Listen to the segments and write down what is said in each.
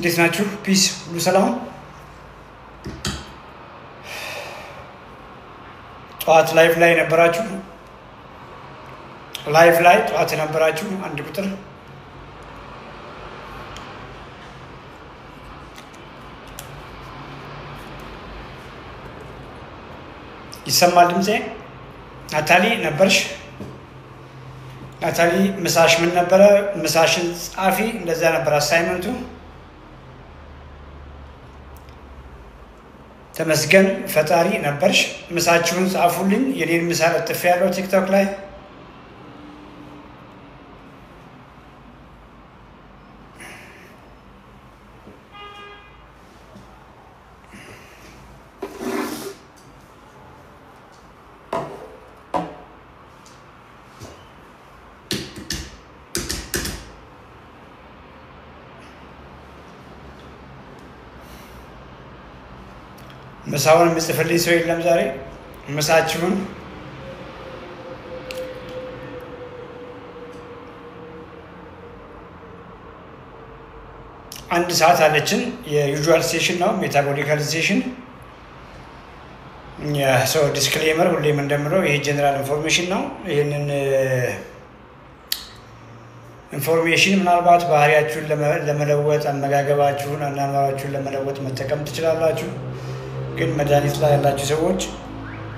This nature peace ሁሉ ሰላም ጧት ላይቭ ላይ ነበራችሁ ላይቭ ላይ ጧት ነበራችሁ አንድ ቁጥር ይሰማል ድምጼ ናታሊ ነበርሽ ናታሊ ምሳሽ ምን ነበረ ምሳሽን ጻፊ እንደዛ ነበር አሳይመንቱ ተመስገን ፈጣሪ ነበርሽ ምሳችሁን ጻፉልኝ የኔን ምሳ ለጥፍ ያለው ቲክቶክ ላይ ምሳውን ምጽፈልኝ ሰው የለም ዛሬ ምሳችሁን አንድ ሰዓት አለችን የዩजुዋል ሴሽን ነው ሜታቦሊካል ሴሽን ሶ ዲስክሌመር ሁሌም እንደምለው ይሄ ጀነራል ኢንፎርሜሽን ነው ይሄንን ኢንፎርሜሽን ምናልባት ባህሪያችሁን ለመለወጥ አመጋገባችሁን አናኗራችሁን ለመለወጥ መጠቀም ትችላላችሁ ግን መድኃኒት ላይ ያላችሁ ሰዎች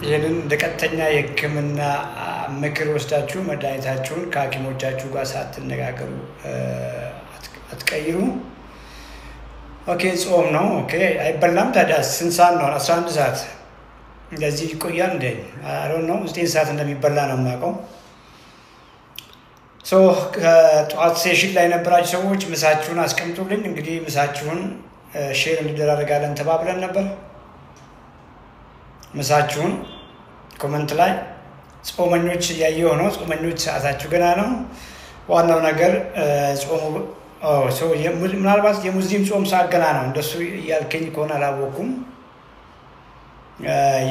ይሄንን እንደቀጥተኛ የህክምና ምክር ወስዳችሁ መድኃኒታችሁን ከሐኪሞቻችሁ ጋር ሳትነጋገሩ አትቀይሩ ኦኬ ጾም ነው ኦኬ አይበላም ታዲያ ስንት ሰዓት ነው 11 ሰዓት እንደዚህ ይቆያል እንዴ አይ ዶንት ኖ 9 ሰዓት እንደሚበላ ነው የማውቀው ሶ ጧት ሴሽን ላይ ነበራችሁ ሰዎች ምሳችሁን አስቀምጡልኝ እንግዲህ ምሳችሁን ሼር እንደራረጋለን ተባብለን ነበር ምሳችሁን ኮሜንት ላይ ጾመኞች ያየው ነው ጾመኞች ሰዓታችሁ ገና ነው ዋናው ነገር ጾሙ ሶ ምናልባት የሙስሊም ጾም ሰዓት ገና ነው እንደሱ ያልከኝ ከሆነ አላወኩም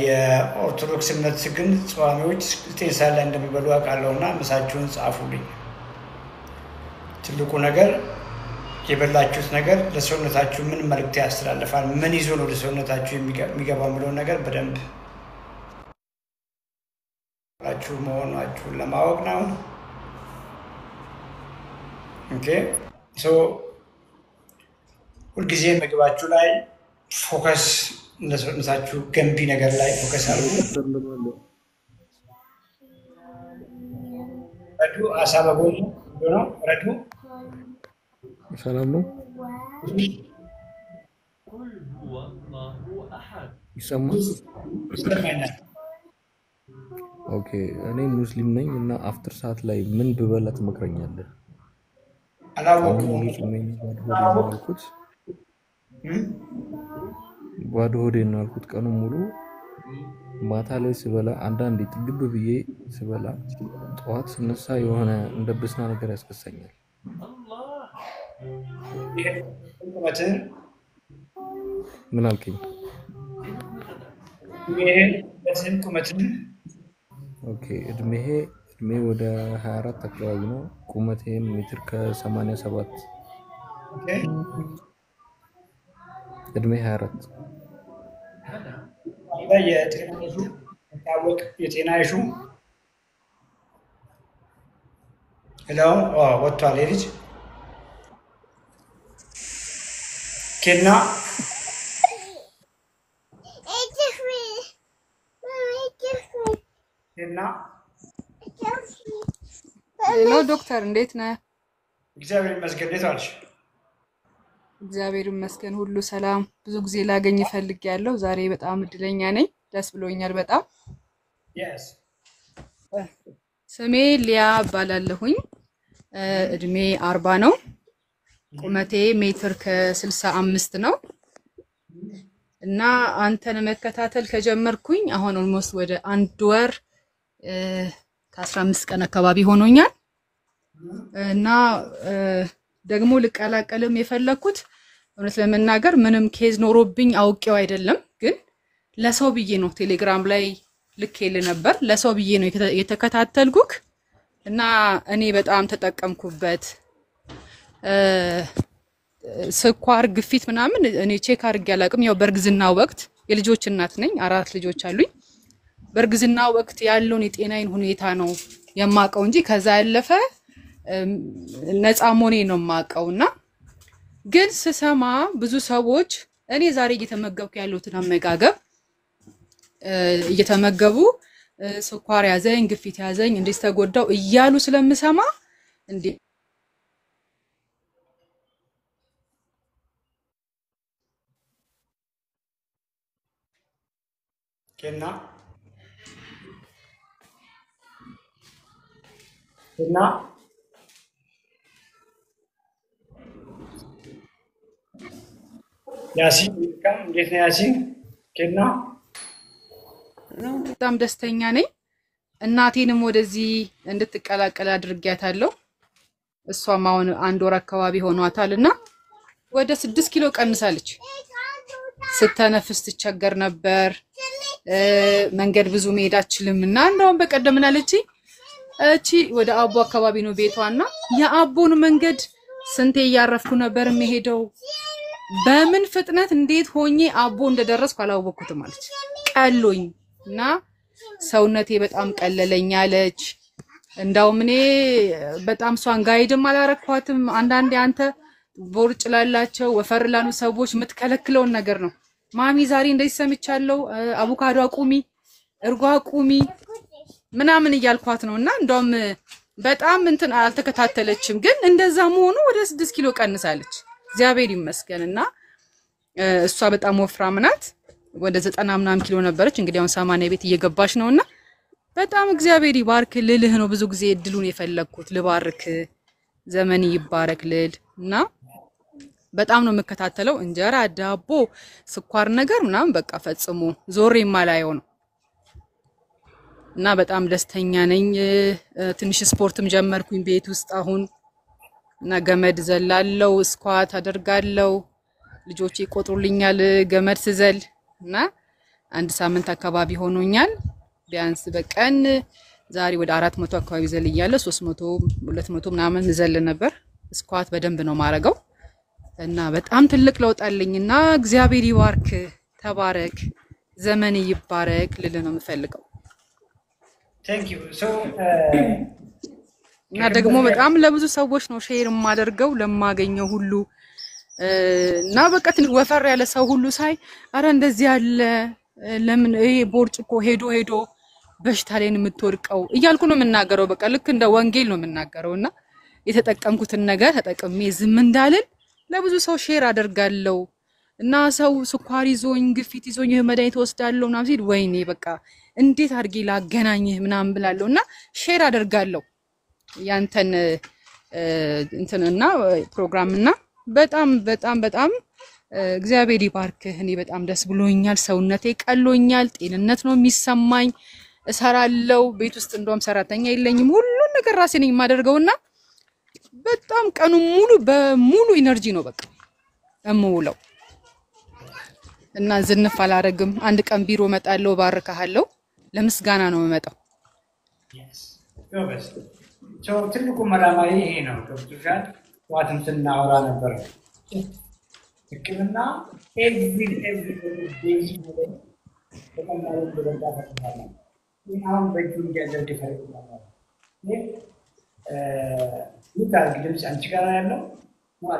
የኦርቶዶክስ እምነት ግን ጾማዎች 9 ሰዓት ላይ እንደሚበሉ አውቃለሁና ምሳችሁን ጻፉልኝ ትልቁ ነገር የበላችሁት ነገር ለሰውነታችሁ ምን መልእክት ያስተላልፋል ምን ይዞ ነው ለሰውነታችሁ የሚገባው ብለው ነገር በደንብ አችሁ መሆናችሁን ለማወቅ ነው ኦኬ ሶ ሁልጊዜ ምግባችሁ ላይ ፎከስ ለሰውነታችሁ ገንቢ ነገር ላይ ፎከስ አድርጉ ረዱ አሳበጎኝ ነው ረዱ ሰላም ነው ይሰማል ኦኬ እኔ ሙስሊም ነኝ እና አፍተር ሰዓት ላይ ምን ብበላ ትመክረኛለህ አላወኩም ባዶ ሆዴን ነው ያልኩት ቀኑ ሙሉ ማታ ላይ ስበላ አንዳንዴ ጥግብ ብዬ ስበላ ጠዋት ስነሳ የሆነ እንደብስና ነገር ያስከሰኛል ምን አልከኝ ኦኬ እድሜ ወደ 24 አካባቢ ነው ቁመቴም ሜትር ከ87 ኦኬ እድሜ 24 የጤና ኢሹ ሄሎ ወጥቷል ልጅ ኬና ሄሎ ዶክተር እንዴት ነህ እግዚአብሔር ይመስገን እንዴት ዋልሽ እግዚአብሔር ይመስገን ሁሉ ሰላም ብዙ ጊዜ ላገኝ ፈልጌያለሁ ዛሬ በጣም እድለኛ ነኝ ደስ ብሎኛል በጣም yes ስሜ ሊያ ባላለሁኝ እድሜ 40 ነው ቁመቴ ሜትር ከ65 ነው እና አንተን መከታተል ከጀመርኩኝ አሁን ኦልሞስት ወደ 1 ወር ከ15 ቀን አካባቢ ሆኖኛል እና ደግሞ ልቀላቀልም የፈለኩት እውነት ለመናገር ምንም ኬዝ ኖሮብኝ አውቄው አይደለም፣ ግን ለሰው ብዬ ነው። ቴሌግራም ላይ ልኬል ነበር፣ ለሰው ብዬ ነው የተከታተልኩክ እና እኔ በጣም ተጠቀምኩበት። ስኳር፣ ግፊት ምናምን እኔ ቼክ አድርጌ አላቅም። ያው በርግዝና ወቅት የልጆች እናት ነኝ፣ 4 ልጆች አሉኝ። በርግዝና ወቅት ያለውን የጤናዬን ሁኔታ ነው የማቀው እንጂ ከዛ ያለፈ ነፃ ሞኔ ነው የማቀውና ግን ስሰማ ብዙ ሰዎች እኔ ዛሬ እየተመገብኩ ያለሁትን አመጋገብ እየተመገቡ ስኳር ያዘኝ፣ ግፊት ያዘኝ፣ እንዴት ተጎዳው እያሉ ስለምሰማ እንዴ ኬና ያሲን እንዴት ነው ያሲን? ኬና በጣም ደስተኛ ነኝ። እናቴንም ወደዚህ እንድትቀላቀል አድርጊያታለሁ። እሷም አሁን 1 ወር አካባቢ ሆኗታልና ወደ 6 ኪሎ ቀንሳለች። ስተነፍስ ትቸገር ነበር፣ መንገድ ብዙ መሄድ አትችልምና እንደውም በቀደም ምናለች እቺ ወደ አቦ አካባቢ ነው ቤቷና የአቦን መንገድ ስንቴ ያረፍኩ ነበር መሄደው፣ በምን ፍጥነት እንዴት ሆኜ አቦ እንደደረስኩ አላወቅኩትም አለች። ቀሎኝና ሰውነቴ በጣም ቀለለኝ አለች። እንዳውም እኔ በጣም ሷን ጋይድም አላረኳትም። አንዳንዴ አንተ ቦርጭ ላላቸው ወፈር ላሉ ሰዎች የምትከለክለውን ነገር ነው። ማሚ ዛሬ እንደዚህ ሰምቻለሁ፣ አቮካዶ አቁሚ፣ እርጎ አቁሚ ምናምን እያልኳት ነውና እንደውም በጣም እንትን አልተከታተለችም። ግን እንደዛ መሆኑ ወደ 6 ኪሎ ቀንሳለች። እግዚአብሔር ይመስገንና እሷ በጣም ወፍራም ናት። ወደ 90 ምናምን ኪሎ ነበረች። እንግዲህ አሁን 80 ቤት እየገባች ነውና በጣም እግዚአብሔር ይባርክ ልልህ ነው። ብዙ ጊዜ እድሉን የፈለኩት ልባርክ፣ ዘመን ይባረክ ልልና በጣም ነው የምከታተለው። እንጀራ፣ ዳቦ፣ ስኳር ነገር ምናምን በቃ ፈጽሞ ዞሬ ማላየው ነው እና በጣም ደስተኛ ነኝ። ትንሽ ስፖርትም ጀመርኩኝ ቤት ውስጥ አሁን እና ገመድ ዘላለው፣ ስኳት አደርጋለው። ልጆቼ ይቆጥሩልኛል ገመድ ስዘል እና 1 ሳምንት አካባቢ ሆኖኛል። ቢያንስ በቀን ዛሬ ወደ 400 አካባቢ ዘልያለሁ። 300 200 ምናምን ዘል ነበር። ስኳት በደንብ ነው ማረገው እና በጣም ትልቅ ለውጥ አለኝና እግዚአብሔር ይባርክ፣ ተባረክ፣ ዘመን ይባረክ ልል ነው የምፈልገው። Thank you. So እና ደግሞ በጣም ለብዙ ሰዎች ነው ሼር የማደርገው ለማገኘው ሁሉ እና በቃ ትንሽ ወፈር ያለ ሰው ሁሉ ሳይ አረ እንደዚህ ያለ ለምን ይሄ ቦርጭ እኮ ሄዶ በሽታ ላይ ነው የምትወድቀው እያልኩ ነው የምናገረው። በቃ ልክ እንደ ወንጌል ነው የምናገረውና የተጠቀምኩትን ነገር ተጠቅሜ ዝም እንዳልን ለብዙ ሰው ሼር አደርጋለሁ። እና ሰው ስኳር ይዞኝ ግፊት ይዞኝ ይሄ መድኃኒት ወስዳለሁ ምናምን ሲል ወይኔ በቃ እንዴት አድርጌ ላገናኝህ ምናምን ብላለውና ሼር አደርጋለሁ ያንተን እንትንና ፕሮግራምና በጣም በጣም በጣም እግዚአብሔር ይባርክህ። እኔ በጣም ደስ ብሎኛል፣ ሰውነቴ ቀሎኛል፣ ጤንነት ነው የሚሰማኝ። እሰራለሁ ቤት ውስጥ እንደውም ሰራተኛ የለኝም፣ ሁሉ ነገር ራሴ ነኝ የማደርገውና በጣም ቀኑ ሙሉ በሙሉ ኢነርጂ ነው በቃ እምውለው እና ዝንፍ አላረግም። አንድ ቀን ቢሮ መጣለው ባርካለሁ፣ ለምስጋና ነው የምመጣው። ትልቁ መላማዬ ይሄ ነው። ገብቶሻል? ዋትም ስናወራ ነበር ሕክምና ኤቭሪ ዴይዝ በቀላሉ እንደበዛ ፈጥናለ አሁን በእጁ እንዲያደርግ ይፈልጋል። ሚት አድርግ ድምፅ አንቺ ጋር ያለው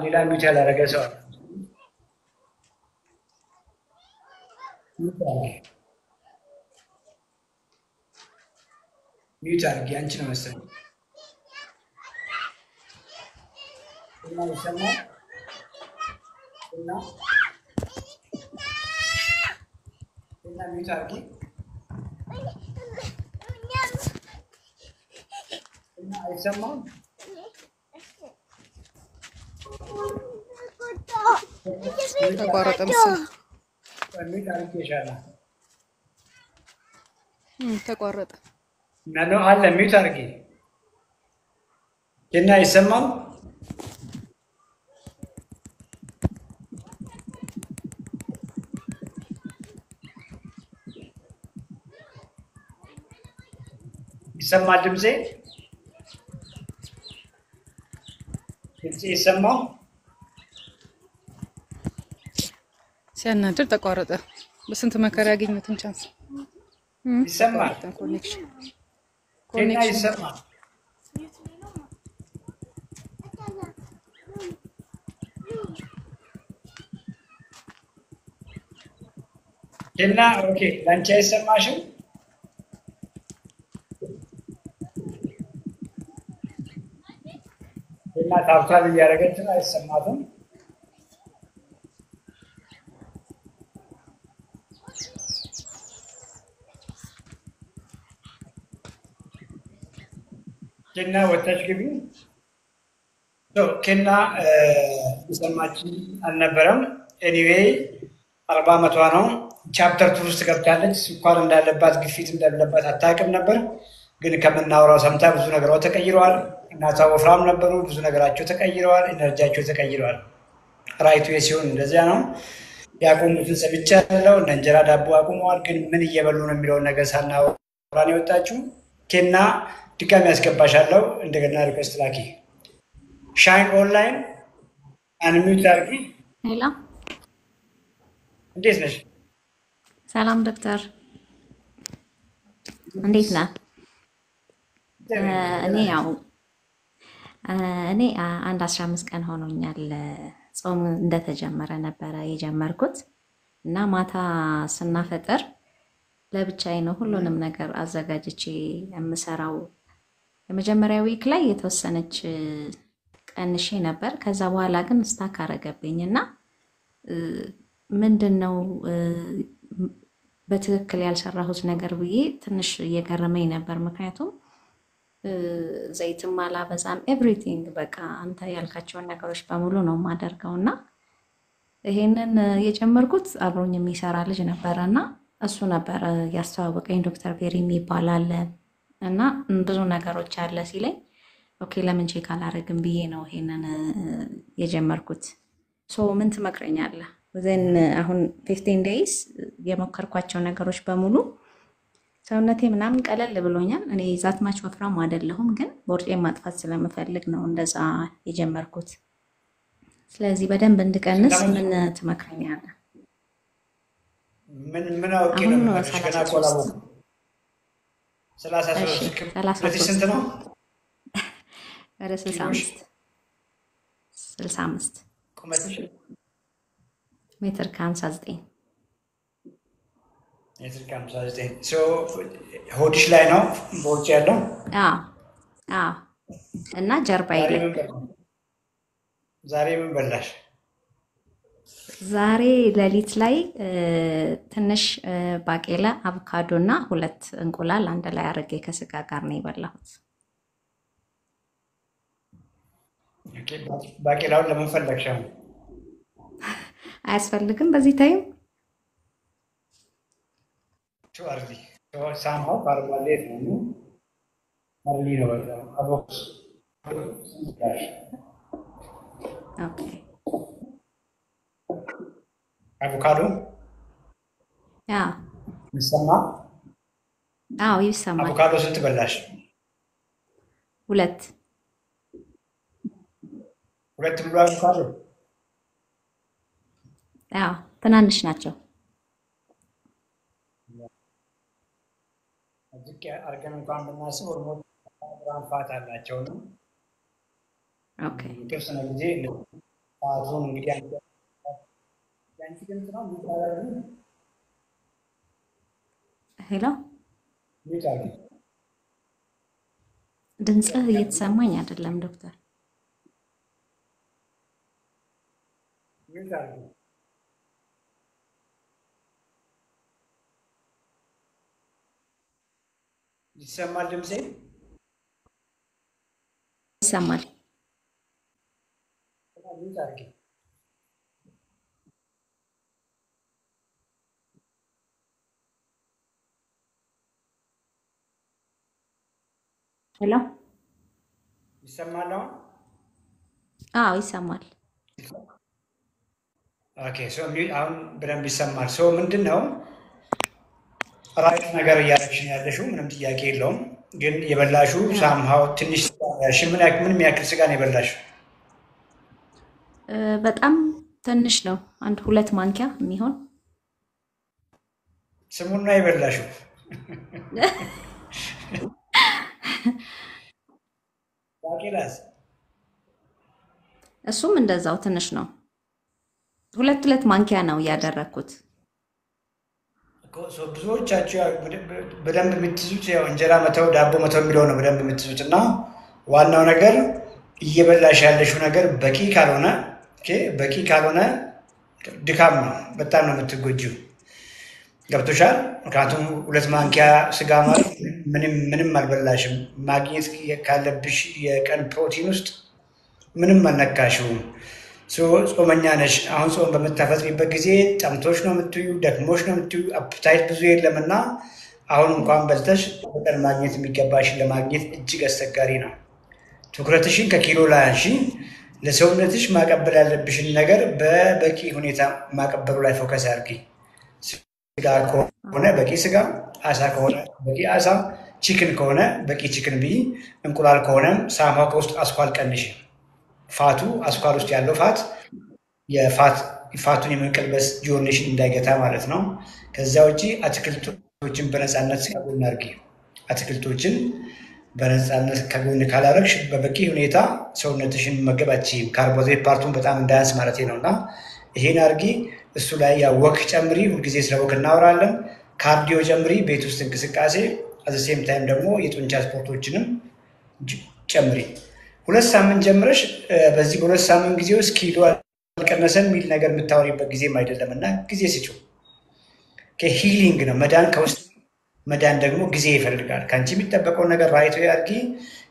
ሌላ ሚት ያላረገ ሰው አለ። ሚት አድርግ አንቺ ነው መሰለኝ እና ይሰማል እና ሚት አድርጊ እና አይሰማም ተቋረጠ መሰለኝ። ሚት አድርጊ ይሻላል ተቋረጠ ነው አለ ሚት አድርጊ እና አይሰማም ይሰማል ድምጼ? ድምጼ ይሰማል? ሲያናድር ተቋረጠ። በስንት መከራ ያገኙትን ቻንስ ይሰማል? ኮኔክሽን ኬና ይሰማል? ኬና ኦኬ፣ ላንቺ አይሰማሽም? ኬና ታብታብ እያደረገች ነው፣ አይሰማትም? ኬና ወታች ግቢ። ኬና ሰማች አልነበረም። ኤኒዌይ 40 ዓመቷ ነው። ቻፕተር 2 ውስጥ ገብታለች። ስኳር እንዳለባት ግፊት እንዳለባት አታውቅም ነበር፣ ግን ከምናወራው ሰምታ ብዙ ነገሯ ተቀይረዋል። እናቷ ወፍራም ነበሩ፣ ብዙ ነገራቸው ተቀይረዋል፣ ኤነርጂያቸው ተቀይረዋል። ራይቱ ሲሆን እንደዚያ ነው። ያቆሙትን ሰምቻለሁ። እነ እንጀራ ዳቦ አቁመዋል፣ ግን ምን እየበሉ ነው የሚለውን ነገር ሳናወራ ነው የወጣችው። ኬና ድጋሚ ያስገባሻለሁ። እንደገና ሪኩዌስት ላኪ። ሻይን ኦንላይን አንሚዩት አድርጊ። ሄሎ፣ እንዴት ነሽ? ሰላም ዶክተር፣ እንዴት ነህ? እኔ አንድ 15 ቀን ሆኖኛል ጾም እንደተጀመረ ነበረ የጀመርኩት እና ማታ ስናፈጥር ለብቻዬ ነው ሁሉንም ነገር አዘጋጅቼ የምሰራው። የመጀመሪያ ዊክ ላይ የተወሰነች ቀንሼ ነበር። ከዛ በኋላ ግን ስታክ አረገብኝ እና ምንድነው በትክክል ያልሰራሁት ነገር ብዬ ትንሽ እየገረመኝ ነበር። ምክንያቱም ዘይትም አላበዛም፣ ኤቭሪቲንግ በቃ አንተ ያልካቸውን ነገሮች በሙሉ ነው የማደርገው እና ይሄንን የጀመርኩት አብሮኝ የሚሰራ ልጅ ነበረና እሱ ነበር ያስተዋወቀኝ። ዶክተር ቬሪ ይባላል እና ብዙ ነገሮች አለ ሲለኝ ኦኬ ለምን ቼክ አላደርግም ብዬ ነው ይሄንን የጀመርኩት። ምን ትመክረኛለህ? ወዘን አሁን 15 ዴይስ የሞከርኳቸው ነገሮች በሙሉ ሰውነቴ ምናምን ቀለል ብሎኛል። እኔ ዛትማች ወፍራም አይደለሁም፣ ግን ቦርጬን ማጥፋት ስለምፈልግ ነው እንደዛ የጀመርኩት። ስለዚህ በደንብ እንድቀንስ ምን ትመክረኛለህ? ምን አውቄ ነው ገና ቆላቦ 33 ስንት ነው? ወደ 65 ቁመትሽ? ሜትር ከ59 ሜትር ከ59 ሆድሽ ላይ ነው ቦርጭ ያለው? አዎ። እና ጀርባዬ ላይ። ዛሬ ምን በላሽ? ዛሬ ሌሊት ላይ ትንሽ ባቄላ፣ አቮካዶ እና 2 እንቁላል አንድ ላይ አድርጌ ከስጋ ጋር ነው የበላሁት። ባቄላውን ለምን ፈለግሽው? አያስፈልግም በዚህ ታይም አርሊ ሳምሃው ካርቦሌት ነው አርሊ ነው በጣም አቮክስ ኦኬ። አቮካዶ ይሰማል? አዎ ይሰማል። አቮካዶ ስንት በላሽ? 2 ሙሉ አቮካዶ? ትናንሽ ናቸው። ዝቅ አድርገን እንኳን ብናስብ ኦልሞስት ግራም ፋት አላቸው ነው። ኦኬ የተወሰነ ጊዜ ፋቱን እንግዲህ አንቺ ግን ነው የሚባለው። ሄሎ፣ ይታል ድምጽህ እየተሰማኝ አይደለም ዶክተር። ይታል ይሰማል? ድምጼ ይሰማል? ሄሎ ይሰማል? አዎ ይሰማል። ኦኬ አሁን በደንብ ይሰማል። ምንድን ነው ራይት ነገር እያደረግሽ ነው ያለሽው፣ ምንም ጥያቄ የለውም። ግን የበላሹ ሳምሃው ትንሽ ምን የሚያክል ስጋ ነው የበላሹ? በጣም ትንሽ ነው። 2 ማንኪያ የሚሆን ስሙና የበላሹ ባቄላስ? እሱም እንደዛው ትንሽ ነው። 2 ማንኪያ ነው ያደረኩት። ብዙዎቻችሁ በደንብ የምትይዙት ያው እንጀራ መተው ዳቦ መተው የሚለው ነው በደንብ የምትይዙት እና ዋናው ነገር እየበላሽ ያለሽው ነገር በቂ ካልሆነ ድካም ነው፣ በጣም ነው የምትጎጂው። ገብቶሻል? ምክንያቱም 2 ማንኪያ ስጋ ማለት ምንም አልበላሽም። ማግኘት ካለብሽ የቀን ፕሮቲን ውስጥ ምንም አልነካሽውም። ጾመኛ ነሽ። አሁን ጾም በምታፈጥሪበት ጊዜ ጠምቶች ነው የምትዩ፣ ደክሞች ነው የምትዩ፣ አፕታይት ብዙ የለምና አሁን እንኳን በልተሽ በቀን ማግኘት የሚገባሽን ለማግኘት እጅግ አስቸጋሪ ነው። ትኩረትሽን ከኪሎ ላይ አንሺ። ለሰውነትሽ ማቀበል ያለብሽን ነገር በበቂ ሁኔታ ማቀበሉ ላይ ፎከስ አድርጊ። ስጋ ከሆነ በቂ ስጋ፣ አሳ ከሆነ በቂ አሳ፣ ቺክን ከሆነ በቂ ቺክን ብይ። እንቁላል ከሆነም ሳምሃው ከውስጥ አስኳል ቀንሽ። ፋቱ አስኳል ውስጥ ያለው ፋት ፋቱን የመቀልበስ ጆርኔሽን እንዳይገታ ማለት ነው። ከዛ ውጪ አትክልቶችን በነፃነት ከጎን አድርጊ። አትክልቶችን በነፃነት ከጎን ካላረግሽ በበቂ ሁኔታ ሰውነትሽን መመገብ አትችይም። ካርቦሃይድሬት ፓርቱን በጣም እንዳያንስ ማለት ነው እና ይሄን አድርጊ። እሱ ላይ ወክ ጨምሪ። ሁልጊዜ ስለ ወክ እናወራለን። ካርዲዮ ጨምሪ፣ ቤት ውስጥ እንቅስቃሴ። አዘሴም ታይም ደግሞ የጡንቻ ስፖርቶችንም ጨምሪ። 2 ሳምንት ጀምረሽ በዚህ በ2 ሳምንት ጊዜ ውስጥ ኪሎ አልቀነሰም የሚል ነገር የምታወሪበት ጊዜም አይደለም እና ጊዜ ስጪው። ሂሊንግ ነው መዳን፣ ከውስጥ መዳን ደግሞ ጊዜ ይፈልጋል። ከአንቺ የሚጠበቀውን ነገር ራይቶ አድርጊ።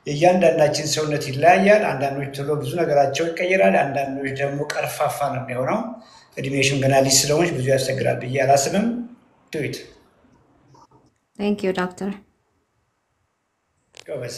የእያንዳንዳችን ሰውነት ይለያያል። አንዳንዶች ቶሎ ብዙ ነገራቸው ይቀየራል፣ አንዳንዶች ደግሞ ቀርፋፋ ነው የሚሆነው። እድሜሽን ገና ልጅ ስለሆንሽ ብዙ ያስቸግራል ብዬ አላስብም። ዱኢት። ቴንክ ዩ ዶክተር። ጎበዝ።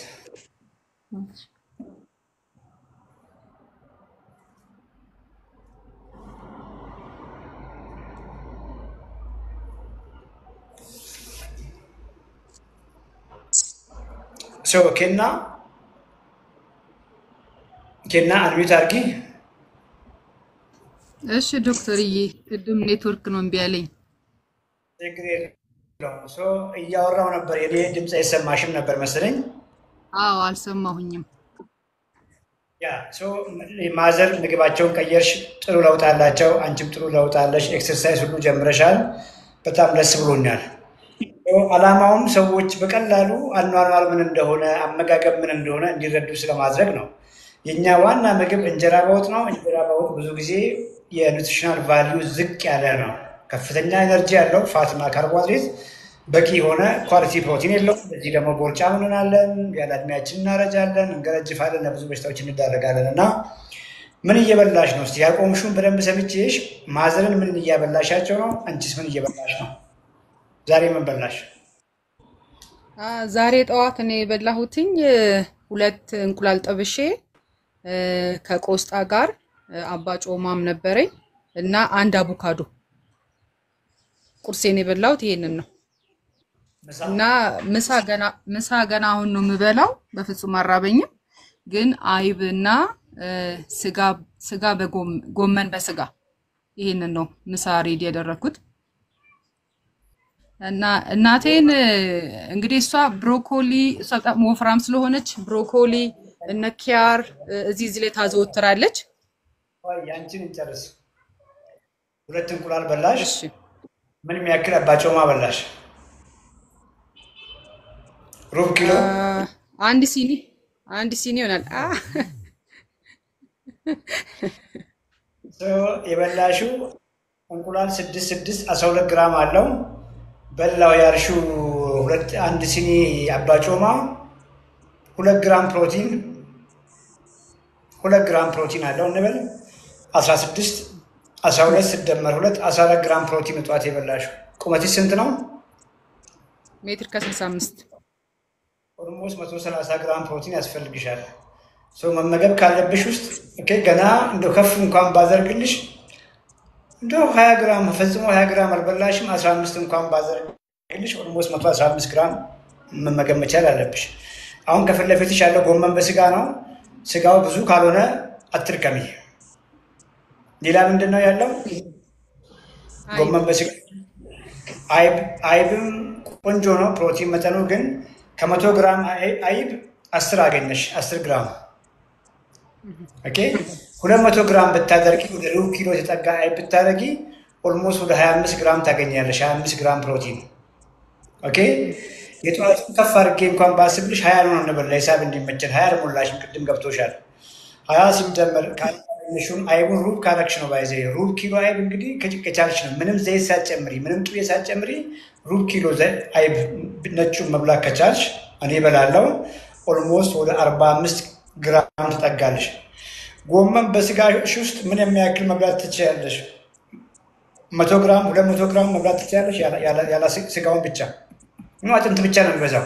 ኬና አንሚት አድርጊ። እሺ ዶክተርዬ፣ ቅድም ኔትወርክ ነው እምቢ አለኝ። ችግር የለውም። እያወራው ነበር። የኔ ድምፅ አይሰማሽም ነበር መሰለኝ። አዎ አልሰማሁኝም። ማዘር ምግባቸውን ቀየርሽ፣ ጥሩ ለውጥ አላቸው። አንቺም ጥሩ ለውጥ አለሽ። ኤክሰርሳይዝ ሁሉ ጀምረሻል። በጣም ደስ ብሎኛል። ዓላማውም ሰዎች በቀላሉ አኗኗር ምን እንደሆነ፣ አመጋገብ ምን እንደሆነ እንዲረዱ ስለማድረግ ነው። የኛ ዋና ምግብ እንጀራ በወጥ ነው። እንጀራ በወጥ ብዙ ጊዜ የኑትሪሽናል ቫሊዩ ዝቅ ያለ ነው። ከፍተኛ ኤነርጂ ያለው ፋትና ካርቦሃይድሬት፣ በቂ የሆነ ኳሊቲ ፕሮቲን የለውም። በዚህ ደግሞ ቦርጫም እንሆናለን፣ ያለ እድሜያችን እናረጃለን፣ እንገረጅፋለን፣ ለብዙ በሽታዎች እንዳረጋለን። እና ምን እየበላሽ ነው? እስኪ ያቆምሽውን በደንብ ሰምቼሽ። ማዘርን ምን እያበላሻቸው ነው? አንቺስ ምን እየበላሽ ነው? ዛሬ ምን በላሽ? ዛሬ ጠዋት እኔ የበላሁትኝ 2 እንቁላል ጠብሼ ከቆስጣ ጋር አባ ጮማም ነበረኝ እና 1 አቮካዶ። ቁርሴን የበላሁት ይሄንን ነው እና ምሳ ገና አሁን ነው የምበላው። በፍጹም አራበኝም፣ ግን አይብና ስጋ በጎመን በስጋ ይሄንን ነው ምሳ ሬዲ ያደረኩት። እና እናቴን እንግዲህ እሷ ብሮኮሊ በጣም ወፍራም ስለሆነች ብሮኮሊ እነ ኪያር እዚህ ላይ ታዘወትራለች። ያንቺን እንጨርስ። 2 እንቁላል በላሽ። እሺ ምን የሚያክል አባጮማ በላሽ? ሩብ ኪሎ? 1 ሲኒ ይሆናል። የበላሽው እንቁላል 6 ግራም አለው። በላው ያልሽው 1 ሲኒ አባጮማ 2 ግራም ፕሮቲን 2 ግራም ፕሮቲን አለው እንበል። 12 ሲደመር 2 14 ግራም ፕሮቲን እጧት የበላሽው። ቁመትሽ ስንት ነው? 1.65 ኦልሞስት 130 ግራም ፕሮቲን ያስፈልግሻል። መመገብ ካለብሽ ውስጥ ገና እንደው ከፍ እንኳን ባዘርግልሽ እንደው 20 ግራም ፈጽሞ 20 ግራም አልበላሽም። 15 እንኳን ባዘርግልሽ ኦልሞስት 115 ግራም መመገብ መቻል አለብሽ። አሁን ከፊት ለፊትሽ ያለው ጎመን በስጋ ነው። ስጋው ብዙ ካልሆነ አትርከሚ። ሌላ ምንድን ነው ያለው? ጎመን በስጋ አይብም ቆንጆ ነው ፕሮቲን መጠኑ ግን ከ100 ግራም አይብ 10 አገኘሽ 10 ግራም ኦኬ 200 ግራም ብታደርጊ ወደ ሩብ ኪሎ የተጠጋ አይብ ብታደርጊ ኦልሞስት ወደ 25 ግራም ታገኛለሽ 25 ግራም ፕሮቲን ኦኬ የጠዋቱን ከፍ አድርጌ እንኳን ባስብልሽ 20 ነው ነበር ለሂሳብ እንዲመቸን 20 ሞላሽም ቅድም ገብቶሻል 20 ሲደመር ካለሽውን አይቡን ሩብ ካረክሽ ነው ባይዘ ሩብ ኪሎ አይብ እንግዲህ ከጭቀቻልሽ ነው ምንም ዘይት ሳትጨምሪ ምንም ቅቤ ሳትጨምሪ ሩብ ኪሎ አይብ ነጩን መብላት ከቻልሽ እኔ እበላለሁ ኦልሞስት ወደ 45 ግራም ትጠጋለሽ ጎመን በስጋሽ ውስጥ ምን የሚያክል መብላት ትችያለሽ 100 ግራም 200 ግራም መብላት ትችያለሽ ያላ ስጋውን ብቻ ነው አጥንት ብቻ ነው የሚበዛው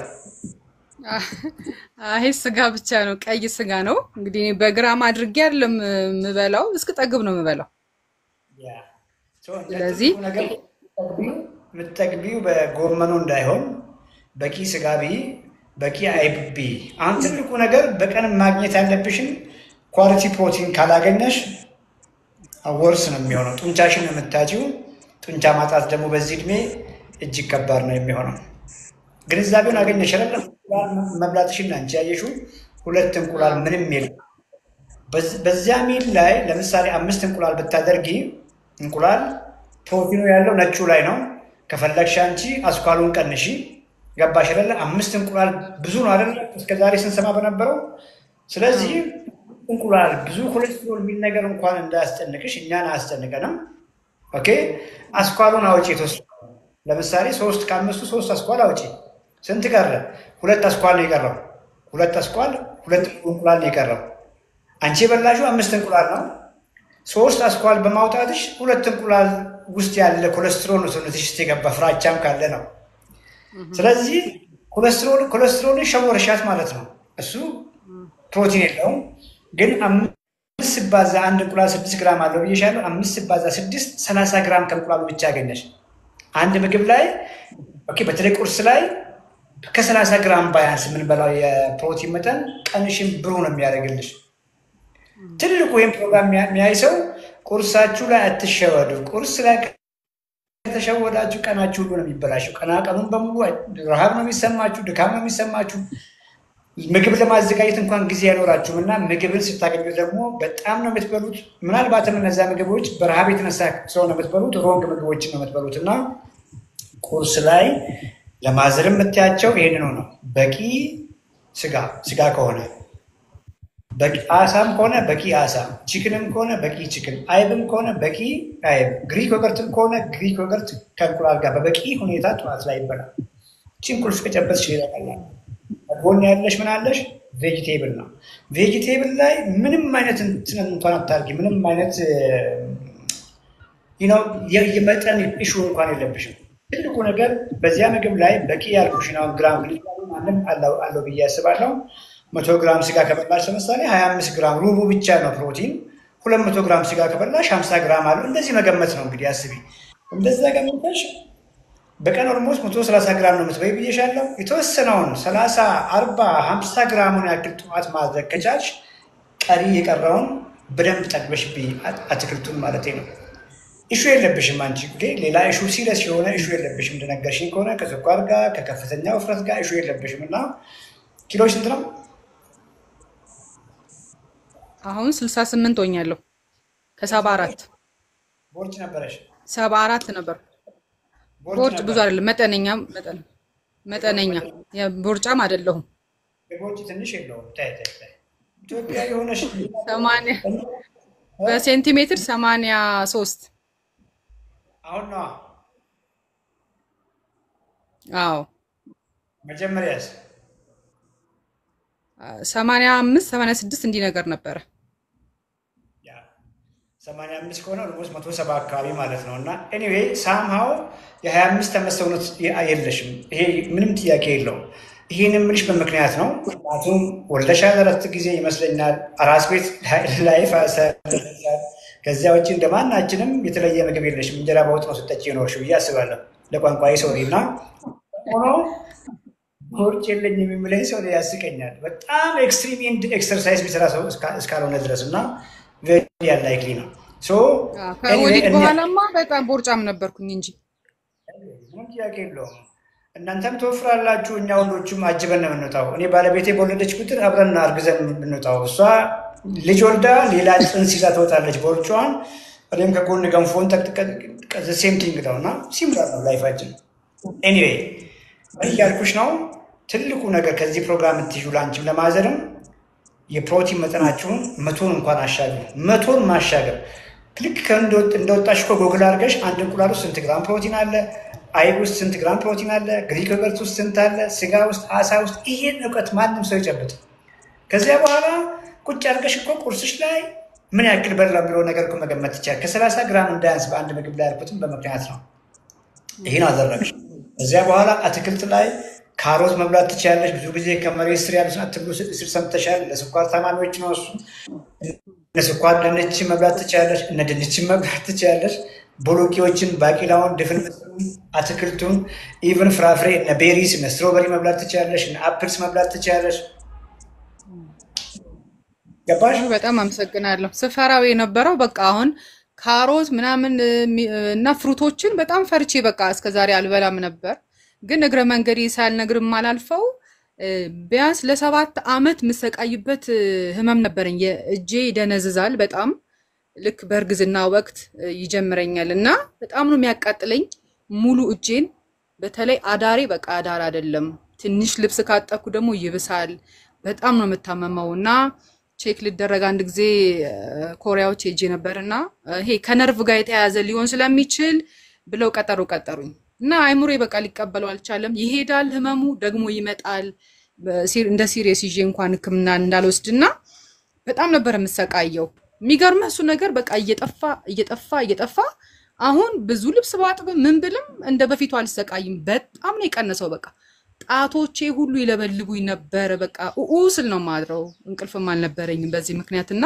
አይ ስጋ ብቻ ነው ቀይ ስጋ ነው እንግዲህ በግራም አድርጌ አይደለም የምበላው እስክጠግብ ነው የምበላው ስለዚህ ምትጠግቢው በጎመኑ እንዳይሆን በቂ ስጋ ቢ በቂ አይብ ቢ አሁን ትልቁ ነገር በቀን ማግኘት ያለብሽን ኳሊቲ ፕሮቲን ካላገኘሽ ወርስ ነው የሚሆነው ጡንቻሽን የምታጪው ጡንቻ ማጣት ደግሞ በዚህ እድሜ እጅግ ከባድ ነው የሚሆነው ግንዛቤውን አገኘሽ አይደል መብላትሽን አንቺ ያየሽው ሁለት እንቁላል ምንም የለም በዚያ ሚል ላይ ለምሳሌ 5 እንቁላል ብታደርጊ እንቁላል ፕሮቲኑ ያለው ነጩ ላይ ነው ከፈለግሽ አንቺ አስኳሉን ቀንሺ ገባሽ አይደል 5 እንቁላል ብዙ ነው አይደል እስከዛሬ ስንሰማ በነበረው ስለዚህ እንቁላል ብዙ ኮሌስትሮል ሚል ነገር እንኳን እንዳያስጨንቅሽ እኛን አያስጨንቀንም ኦኬ አስኳሉን አውጪ ተወስዶ ለምሳሌ 3 ከ5 3 አስኳል አውጪ ስንት ቀረ 2 አስኳል ነው የቀረው 2 አስኳል 2 እንቁላል ነው የቀረው አንቺ በላሹ 5 እንቁላል ነው 3 አስኳል በማውጣትሽ 2 እንቁላል ውስጥ ያለ ኮሌስትሮል ነው ሰውነትሽ ውስጥ የገባ ፍራቻም ካለ ነው ስለዚህ ኮሌስትሮል ሸወርሻት ማለት ነው እሱ ፕሮቲን የለውም ግን 5 ሲባዛ 1 እንቁላል 6 ግራም አለው ብዬሻለሁ 5 ሲባዛ 6 30 ግራም ከእንቁላሉ ብቻ ያገኘሽ አንድ ምግብ ላይ ኦኬ በተለይ ቁርስ ላይ ከ30 ግራም ባያንስ ምን በላው የፕሮቲን መጠን ቀንሽን ብሩ ነው የሚያደርግልሽ ትልቁ ወይም ፕሮግራም የሚያይሰው ቁርሳችሁ ላይ አትሸወዱ ቁርስ ላይ ከተሸወዳችሁ ቀናችሁ ሁሉ ነው የሚበላሽው ቀኑን በሙሉ ረሃብ ነው የሚሰማችሁ ድካም ነው የሚሰማችሁ ምግብ ለማዘጋጀት እንኳን ጊዜ ያኖራችሁና ምግብን ስታገኙ ደግሞ በጣም ነው የምትበሉት ምናልባትም እነዛ ምግቦች በረሃብ የተነሳ ሰው ነው የምትበሉት ሮንግ ምግቦችን ነው የምትበሉትና ቁርስ ላይ ለማዘርም የምትያቸው ይሄንን ነው በቂ ስጋ ከሆነ በቂ አሳም ከሆነ በቂ አሳ ቺክንም ከሆነ በቂ ቺክን አይብም ከሆነ በቂ አይብ ግሪክ ዮገርትም ከሆነ ግሪክ ዮገርት ከእንቁላል ጋር በበቂ ሁኔታ ጠዋት ላይ ይበላል ቺንኩልስ ከጨበጥሽ ይላል ጎን ያለሽ ምን አለሽ ቬጂቴብል ነው ቬጂቴብል ላይ ምንም አይነት እንትን አታርጊ ምንም አይነት የመጠን ኢሹ እንኳን የለብሽም ትልቁ ነገር በዚያ ምግብ ላይ በቂ ያልኩሽን ግራም ግሊሰሪን ማንም አለው ብዬ አስባለሁ 100 ግራም ስጋ ከበላሽ ለምሳሌ 25 ግራም ሩቡ ብቻ ነው ፕሮቲን 200 ግራም ስጋ ከበላሽ 50 ግራም አለው እንደዚህ መገመት ነው እንግዲህ አስቢ እንደዛ ገምተሽ በቀን ኦልሞስት 130 ግራም ነው የምትበይ ብዬሻለሁ የተወሰነውን 30 40 50 ግራሙን ያክል ጠዋት ማድረግ ከቻልሽ ቀሪ የቀረውን በደንብ ጠግበሽ አትክልቱን ማለት ነው ኢሹ የለብሽም አንቺ ሌላ ኢሹ ሲሪየስ የሆነ ኢሹ የለብሽም እንደነገርሽኝ ከሆነ ከስኳር ጋር ከከፍተኛ ውፍረት ጋር ኢሹ የለብሽም እና ኪሎሽ ስንት ነው አሁን 68 ሆኛለሁ ከ74 ቦርጭ ነበረሽ 74 ነበር ቦርጭ ብዙ አይደለም መጠነኛ ቦርጫም አይደለሁም ቦርጭ ትንሽ የለውም ታይ ኢትዮጵያ የሆነሽ 80 በሴንቲሜትር 83 አሁን ነው አዎ መጀመሪያስ 85 86 እንዲህ ነገር ነበረ 85 ከሆነ ኦልሞስት 170 አካባቢ ማለት ነው እና ኤኒዌይ ሳምሃው የ25 ዓመት ሰውነት የለሽም ይሄ ምንም ጥያቄ የለውም ይሄንን ምንሽ በምክንያት ነው ምክንያቱም ወልደሻል አራት ጊዜ ይመስለኛል አራስ ቤት ላይፍ አሳልፈሻል ከዚያ ውጪ እንደማናችንም የተለየ ምግብ የለሽም እንጀራ በወጥ ነው ስትጠጪ የኖርሽው ብዬ አስባለሁ ለቋንቋዬ ሶሪ እና ሆኖ ቦርጭ የለኝም የሚለኝ ሰው ያስቀኛል። በጣም ኤክስትሪም ኤክሰርሳይዝ ቢሰራ ሰው እስካልሆነ ድረስ እና ቬሪ አንላይክሊ ነው። ከወሊድ በኋላማ በጣም ቦርጫም ነበርኩኝ እንጂ ምንም ጥያቄ የለውም። እናንተም ትወፍራላችሁ፣ እኛ ወንዶቹም አጅበን ነው የምንወጣው። እኔ ባለቤቴ በወለደች ቁጥር አብረን አርግዘን የምንወጣው። እሷ ልጅ ወልዳ ሌላ ጽንስ ይዛ ትወጣለች ቦርጫዋን፣ እኔም ከጎን ገንፎን ጠቅጥቀ ሴም ቲንግ ነው እና ሲምላር ነው ላይፋችን። ኤኒዌይ እያልኩሽ ነው። ትልቁ ነገር ከዚህ ፕሮግራም ትይዩ ላንቺም ለማዘርም የፕሮቲን መጠናችሁን 100 እንኳን አሻገር 100 ማሻገር። ልክ እንደወጣሽ እኮ ጎግል አድርገሽ አንድ እንቁላል ውስጥ ስንት ግራም ፕሮቲን አለ፣ አይብ ውስጥ ስንት ግራም ፕሮቲን አለ፣ ግሪክ ዮገርት ውስጥ ስንት አለ፣ ስጋ ውስጥ፣ አሳ ውስጥ፣ ይሄን እውቀት ማንም ሰው ይጨብጥ። ከዚያ በኋላ ቁጭ አድርገሽ እኮ ቁርስሽ ላይ ምን ያክል በላ የሚለው ነገር እኮ መገመት ይቻላል። ከ30 ግራም እንዳያንስ በአንድ ምግብ ላይ ያልኩትም በምክንያት ነው። ይህን አደረግሽ። እዚያ በኋላ አትክልት ላይ ካሮት መብላት ትችላለሽ። ብዙ ጊዜ ከመሬት ስር ያሉትን አትብሉ ስር ሰምተሻል። ለስኳር ታማሚዎች ነው እሱ። ለስኳር ድንች መብላት ትችላለሽ፣ እነ ድንችን መብላት ትችላለሽ። ቦሎቄዎችን፣ ባቂላውን፣ ድፍን አትክልቱን፣ ኢቨን ፍራፍሬ እነ ቤሪስ እነ ስትሮበሪ መብላት ትችላለሽ፣ እነ አፕልስ መብላት ትችላለሽ። ገባሽ? በጣም አመሰግናለሁ። ስፈራው የነበረው በቃ አሁን ካሮት ምናምን እና ፍሩቶችን በጣም ፈርቼ በቃ እስከዛሬ አልበላም ነበር። ግን እግረ መንገዴ ሳልነግርም አላልፈው ቢያንስ ለ7 ዓመት መሰቃይበት ህመም ነበረኝ። እጄ ይደነዝዛል በጣም ልክ በእርግዝና ወቅት ይጀምረኛል እና በጣም ነው የሚያቃጥለኝ ሙሉ እጄን። በተለይ አዳሬ በቃ አዳር አይደለም፣ ትንሽ ልብስ ካጠኩ ደግሞ ይብሳል። በጣም ነው የምታመመውና ቼክ ልደረግ አንድ ጊዜ ኮሪያዎች ሄጄ ነበርና ይሄ ከነርቭ ጋር የተያያዘ ሊሆን ስለሚችል ብለው ቀጠሩኝ እና አይምሮዬ በቃ ሊቀበለው አልቻለም። ይሄዳል ህመሙ ደግሞ ይመጣል። እንደ ሲሪየስ ይዤ እንኳን ህክምና እንዳልወስድና በጣም ነበር የምሰቃየው። የሚገርመው እሱ ነገር በቃ እየጠፋ አሁን ብዙ ልብስ ባጥብ ምን ብልም እንደ በፊቱ አልሰቃይም። በጣም ነው የቀነሰው። በቃ ጣቶቼ ሁሉ ይለበልቡኝ ነበር። በቃ ስል ነው ማድረው። እንቅልፍም አልነበረኝም በዚህ ምክንያትና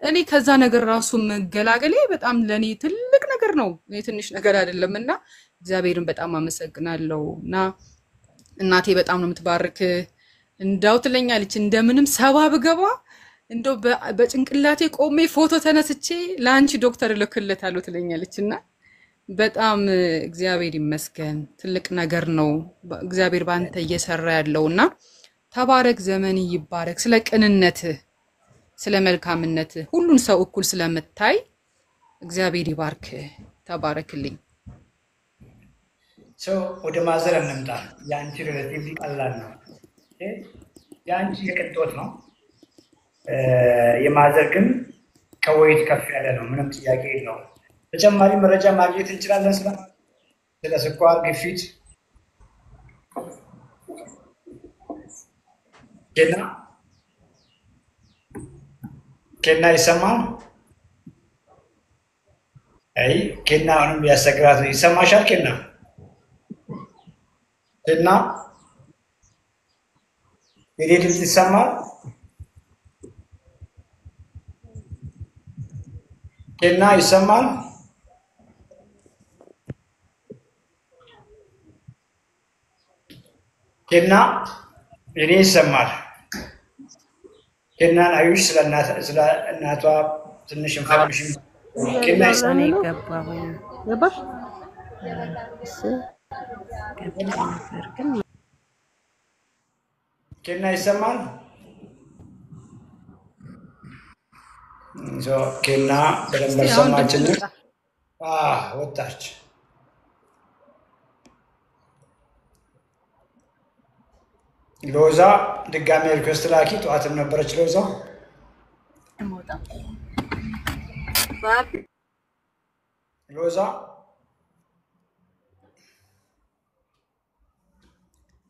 እኔ ከዛ ነገር ራሱ መገላገሌ በጣም ለኔ ትልቅ ነገር ነው። እኔ ትንሽ ነገር አይደለምና እግዚአብሔርን በጣም አመሰግናለሁ። እና እናቴ በጣም ነው የምትባርክ። እንዳው ትለኛለች እንደምንም ሰባ ብገባ እንደው በጭንቅላቴ ቆሜ ፎቶ ተነስቼ ላንቺ ዶክተር ልክልታለሁ ትለኛለችና በጣም እግዚአብሔር ይመስገን። ትልቅ ነገር ነው እግዚአብሔር ባንተ እየሰራ ያለውና ተባረክ። ዘመን ይባረክ። ስለ ቅንነት ስለ መልካምነት ሁሉን ሰው እኩል ስለምታይ እግዚአብሔር ይባርክ። ተባረክልኝ። ወደ ማዘር እንምጣ። የአንቺ ሪሌቲቭሊ ቀላል ነው። የአንቺ የቅንጦት ነው። የማዘር ግን ከወይት ከፍ ያለ ነው። ምንም ጥያቄ የለውም። ተጨማሪ መረጃ ማግኘት እንችላለን ስለ ስኳር፣ ግፊት። ኬና ይሰማል? አይ ኬና አሁንም ቢያሰግራት ነው። ይሰማሻል ኬና? የኔ ድምፅ ይሰማል? ኬና ይሰማል? ኬና የኔ ይሰማል? ኬናን አዩሽ? ስለ እናቷ ትንሽ ኢንፎርሜሽን ኬና ይሰማል? ኬና ይሰማል? ኬና በደንብ ሰማችን። ወጣች። ሎዛ ድጋሚ ሪኩዌስት ላኪ። ጠዋትም ነበረች ሎዛ። ሎዛ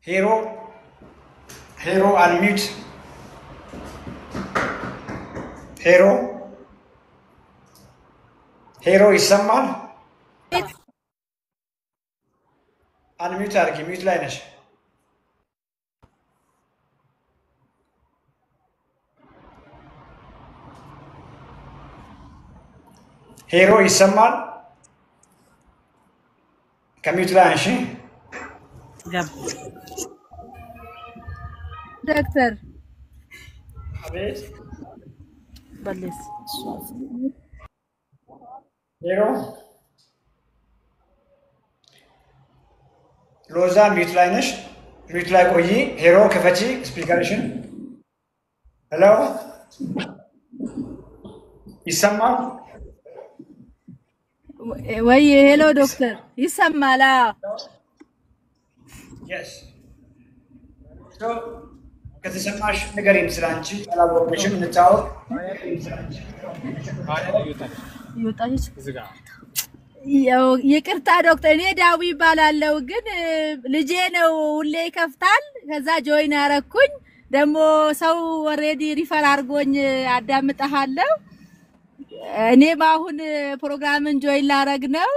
ሄሮ አንሚዩት። ሄሮ ይሰማል? አንሚዩት አድርጊ። ሚዩት ላይ ነሽ። ሄሮ ይሰማል? ከሚዩት ላይ ነሽ። ዶክተር አቤት በለስ ሄሎ ሎዛ ሚዩት ላይ ነሽ? ሚዩት ላይ ቆይ። ሄሮ ክፈቺ ስፒከርሽን። ሄሎ ይሰማል ወይ? ሄሎ ዶክተር ይሰማል? የስ ሶ ከተሰማሽ ንገሪኝ ስላንቺ። አላወቅሽም እንታወቅ። ይወጣች ይቅርታ ዶክተር፣ እኔ ዳዊ ይባላለው፣ ግን ልጄ ነው ሁሌ ይከፍታል። ከዛ ጆይን አረኩኝ። ደግሞ ሰው ኦሬዲ ሪፈር አድርጎኝ አዳምጣለሁ። እኔም አሁን ፕሮግራምን ጆይን ላረግ ነው።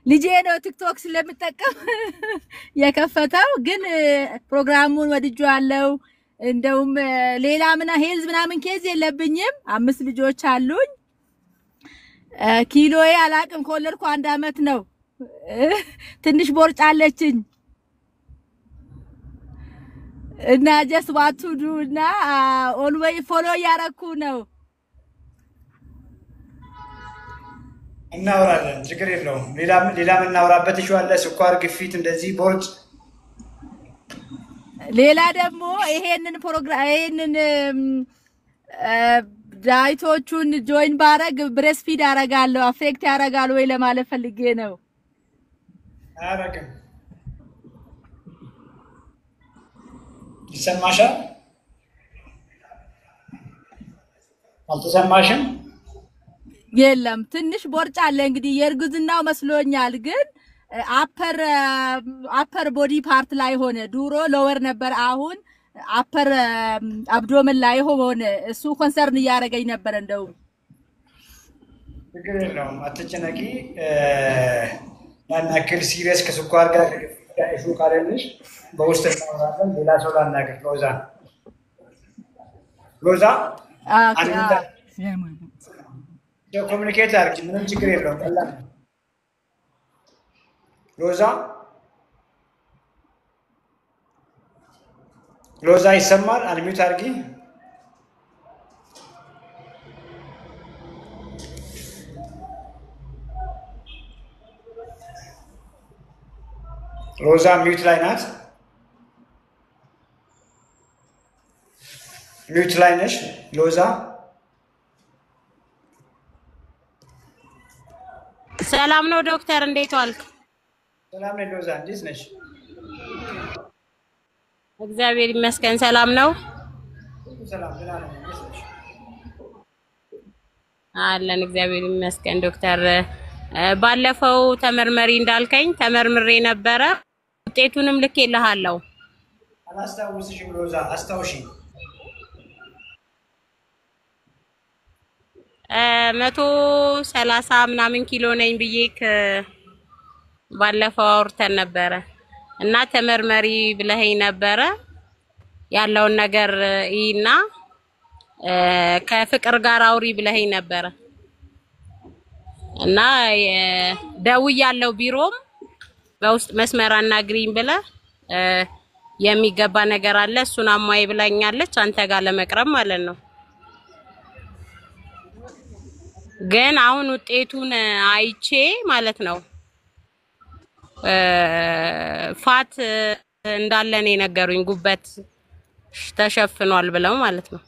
ልጄ ነው ቲክቶክ ስለምጠቀም የከፈተው፣ ግን ፕሮግራሙን ወድጄዋለሁ። እንደውም ሌላ ሄልዝ ምናምን ኬዝ የለብኝም። 5 ልጆች አሉኝ። ኪሎዬ አላቅም፣ ከወለድኩ 1 አመት ነው። ትንሽ ቦርጭ አለችኝ እና ጀስት ዋት ቱ ዱ እና ኦልዌይ ፎሎ ያረኩ ነው። እናወራለን፣ ችግር የለውም። ሌላ እናወራበት ይችላል። ስኳር፣ ግፊት፣ እንደዚህ ቦርጭ። ሌላ ደግሞ ይሄንን ፕሮግራም ይሄንን ዳይቶቹን ጆይን ባረግ ብሬስት ፊድ አረጋለሁ። አፌክት ያረጋል ወይ ለማለት ፈልጌ ነው። አያረግም። ይሰማሻል? አልተሰማሽም? የለም ትንሽ ቦርጫ አለ። እንግዲህ የእርግዝናው መስሎኛል፣ ግን አፐር ቦዲ ፓርት ላይ ሆነ። ድሮ ሎወር ነበር፣ አሁን አፐር አብዶመን ላይ ሆነ። እሱ ኮንሰርን እያደረገኝ ነበር። እንደውም ችግር የለውም፣ አትጨነቂ። ያን ያክል ሲሪየስ ከስኳር ጋር እሹ ካለልሽ በውስጥ እናወራለን። ሌላ ሰው ላናገር። ሎዛ ኮሚኒኬት አድርጊ፣ ምንም ችግር የለውም። ቀላል ነው። ሎዛ ይሰማል? አንሚዩት አድርጊ። ሎዛ ሚዩት ላይ ናት። ሚዩት ላይ ነሽ ሎዛ? ሰላም ነው ዶክተር፣ እንዴት ዋልክ? ሰላም ነኝ ሎዛ፣ እንዴት ነሽ? እግዚአብሔር ይመስገን ሰላም ነው። ሰላም ደህና ነኝ። እንዴት ነሽ? አለን እግዚአብሔር ይመስገን ዶክተር። ባለፈው ተመርመሪ እንዳልከኝ ተመርምሬ ነበረ፣ ውጤቱንም ልኬልሃለሁ። አላስታውስሽም ሎዛ፣ አስታውሽኝ። 130 ምናምን ኪሎ ነኝ ብዬክ ባለፈው አውርተን ነበረ እና ተመርመሪ ብለኸኝ ነበረ። ያለውን ነገር እና ከፍቅር ጋር አውሪ ብለኸኝ ነበረ እና ደውያለሁ። ቢሮም በውስጥ መስመር አናግሪኝ ብለህ የሚገባ ነገር አለ፣ እሱን አሟይ ብላኛለች፣ አንተ ጋር ለመቅረብ ማለት ነው። ግን አሁን ውጤቱን አይቼ ማለት ነው ፋት እንዳለ ነው የነገሩኝ። ጉበት ተሸፍኗል ብለው ማለት ነው።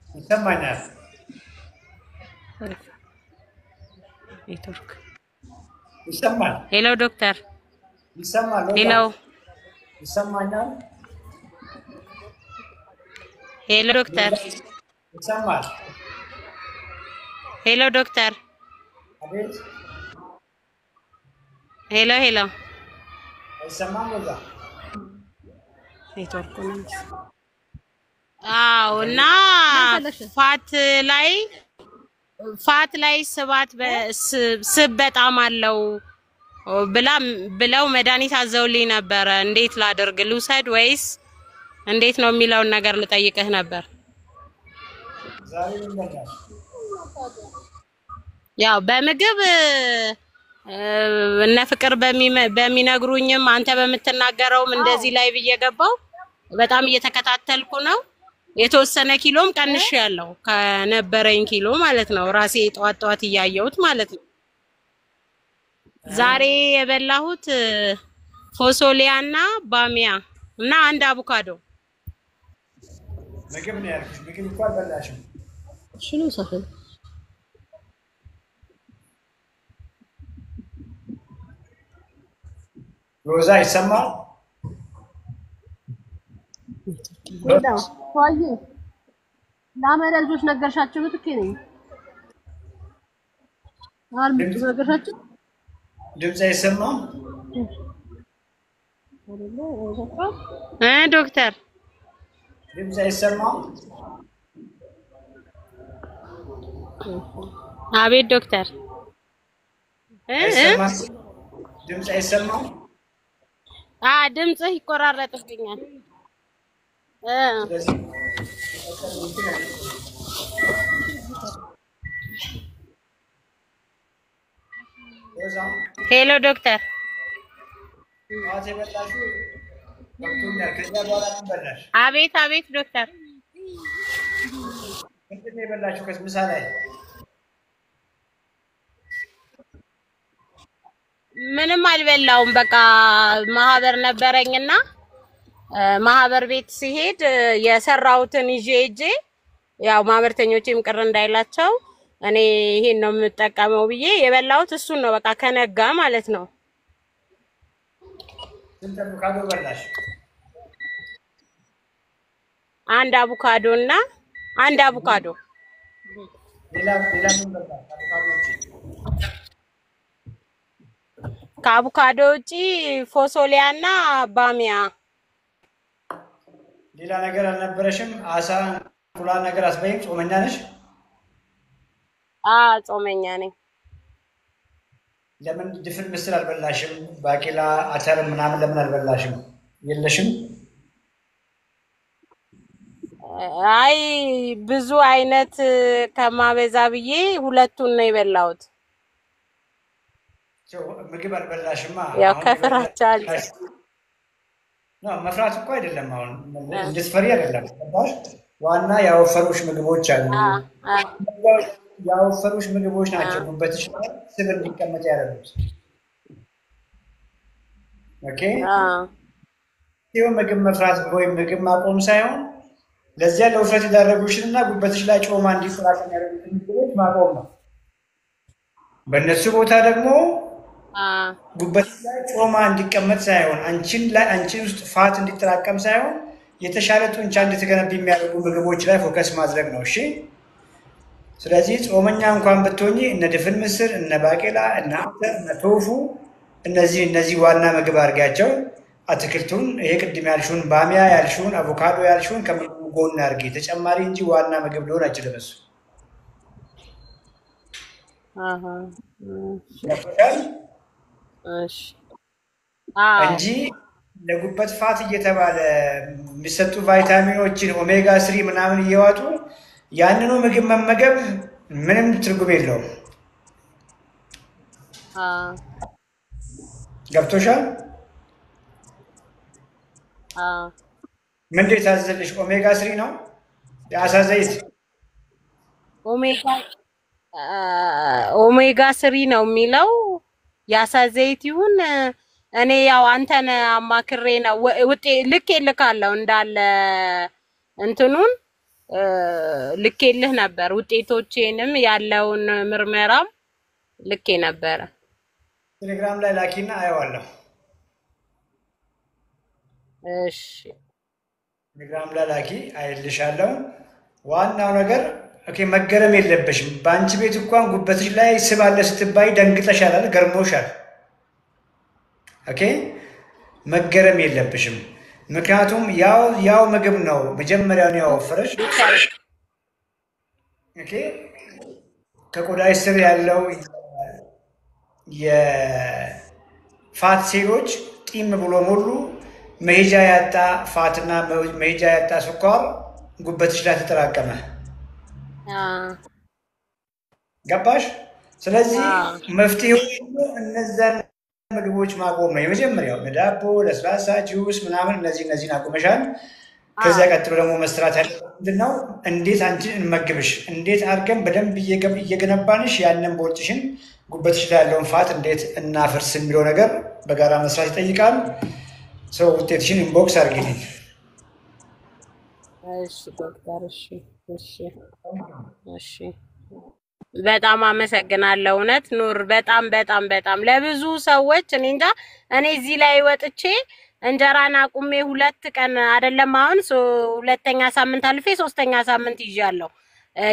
ይሰማኛል። ኔትወርክ ይሰማል። ሄሎ ዶክተር። ይሰማል። ሄሎ ይሰማኛል። ሄሎ ዶክተር። ይሰማል። ሄሎ ዶክተር። አቤት። ሄሎ ሄሎ። አይሰማም ሎዛ? ኔትወርክ ነው። አዎ። እና ፋት ላይ ስብ በጣም አለው ብለው መድኃኒት አዘውልኝ ነበረ። እንዴት ላድርግ? ልውሰድ ወይስ እንዴት ነው የሚለውን ነገር ልጠይቅህ ነበር። ዛሬ ምን በላሽ? ያው በምግብ እነ ፍቅር በሚነግሩኝም አንተ በምትናገረውም እንደዚህ ላይ እየገባው በጣም እየተከታተልኩ ነው። የተወሰነ ኪሎም ቀንሻለሁ ከነበረኝ ኪሎ ማለት ነው። ራሴ ጧት እያየሁት ማለት ነው። ዛሬ የበላሁት ፎሶሊያና ባሚያ እና አንድ አቮካዶ ምግብ ነው ያልኩሽ። ምግብ እኮ አልበላሽም። ሽኑ ሰፈን ሮዛ ይሰማል? ሄዳው ሆይ ለአመረ ልጆች ነገርሻቸው ብትኬ ነኝ አልምጡ ነገርሻቸው ድምጽ አይሰማም? ዶክተር ድምጽ አይሰማም? አቤት ዶክተር አይሰማም? ድምጽ አይሰማም? ድምጽህ ይቆራረጥብኛል። ሄሎ ዶክተር አቤት አቤት ዶክተር ምንም አልበላውም። በቃ ማህበር ነበረኝና ማህበር ቤት ሲሄድ የሰራውትን ይዤ ያው ማህበርተኞቼም ቅር እንዳይላቸው እኔ ይሄን ነው የምጠቀመው ብዬ የበላሁት እሱን ነው። በቃ ከነጋ ማለት ነው። ስንት አቮካዶ በላሽ? አንድ አቮካዶ እና አንድ አቮካዶ ሌላ ምን በላሽ? ከአቮካዶ ውጪ ፎሶሊያና ባሚያ። ሌላ ነገር አልነበረሽም? አሳ እንቁላል ነገር አስበይም? ጾመኛ ነሽ? ጾመኛ ነኝ። ለምን ድፍን ምስር አልበላሽም? ባቄላ አተር ምናምን ለምን አልበላሽም? የለሽም? አይ ብዙ አይነት ከማበዛ ብዬ ሁለቱን ነው የበላሁት። ምግብ አልበላሽማ። ያው ከፍራቻ ነው። መፍራት እኮ አይደለም። አሁን እንድትፈሪ አይደለም። ዋና ያወፈሩሽ ምግቦች አሉ። ያወፈሩሽ ምግቦች ናቸው ጉበትሽ ላይ ስብ እንዲቀመጥ ያደረጉት። ኦኬ ይሄው ምግብ መፍራት ወይም ምግብ ማቆም ሳይሆን ለዚያ ለውፍረት የዳረጉሽንና ጉበትሽ ላይ ጮማ እንዲፈራቀም ያደረጉትን ምግቦች ማቆም ነው። በእነሱ ቦታ ደግሞ ጉበትሽ ላይ ጮማ እንዲቀመጥ ሳይሆን አንቺን ውስጥ ፋት እንዲጠራቀም ሳይሆን የተሻለ ጡንቻ እንድትገነቢ የሚያደርጉ ምግቦች ላይ ፎከስ ማድረግ ነው። እሺ። ስለዚህ ጾመኛ እንኳን ብትሆኚ እነ ድፍን ምስር፣ እነ ባቄላ፣ እነ አተር፣ እነ ቶፉ እነዚህ ዋና ምግብ አድርጊያቸው። አትክልቱን ይሄ ቅድም ያልሽውን ባሚያ ያልሽውን አቮካዶ ያልሽውን ከምግቡ ጎን አድርጊ። ተጨማሪ እንጂ ዋና ምግብ ሊሆን አይችልም እሱ። እንጂ ለጉበት ፋት እየተባለ የሚሰጡ ቫይታሚኖችን ኦሜጋ 3 ምናምን እየዋጡ ያንኑ ምግብ መመገብ ምንም ትርጉም የለውም። ገብቶሻል? ምንድን የታዘዘልሽ? ኦሜጋ 3 ነው የአሳ ዘይት። ኦሜጋ 3 ነው የሚለው የአሳ ዘይት ይሁን እኔ ያው አንተን አማክሬ ነው ልኬልካለሁ እንዳለ እንትኑን ልኬልህ ነበር። ውጤቶቼንም ያለውን ምርመራም ልኬ ነበረ። ቴሌግራም ላይ ላኪና አየዋለሁ። እሺ ቴሌግራም ላይ ላኪ አይልሻለሁ። ዋናው ነገር ኦኬ መገረም የለበሽም። በአንቺ ቤት እንኳን ጉበትሽ ላይ ስብ አለ ስትባይ ደንግጠሻል አይደል? ገርሞሻል። ኦኬ መገረም የለብሽም። ምክንያቱም ያው ምግብ ነው መጀመሪያውን ያወፈረሽ። ኦኬ ከቆዳሽ ስር ያለው የፋት ሴሎች ጢም ብሎ ሙሉ መሄጃ ያጣ ፋትና መሄጃ ያጣ ስኳር ጉበትሽ ላይ ተጠራቀመ። ገባሽ? ስለዚህ መፍትሄው እነዛን ምግቦች ማቆም ነው የመጀመሪያው። ዳቦ፣ ለስላሳ፣ ጁስ ምናምን እነዚህን አቁመሻል። ከዚያ ቀጥሎ ደግሞ መስራት ያለብን ምንድነው? እንዴት አንቺን እንመግብሽ፣ እንዴት አድርገን በደንብ እየገነባንሽ ያንን ቦርጭሽን ጉበትሽ ላይ ያለውን ፋት እንዴት እናፈርስ የሚለው ነገር በጋራ መስራት ይጠይቃል። ሰው ውጤትሽን ኢንቦክስ አድርጊልኝ። እሺ ዶክተር። እሺ በጣም አመሰግናለሁ። እውነት ኑር። በጣም ለብዙ ሰዎች እኔ እንጃ እኔ እዚህ ላይ ወጥቼ እንጀራን አቁሜ 2 ቀን አይደለም አሁን ሁለተኛ ሳምንት አልፌ 3ኛ ሳምንት ይዣለሁ።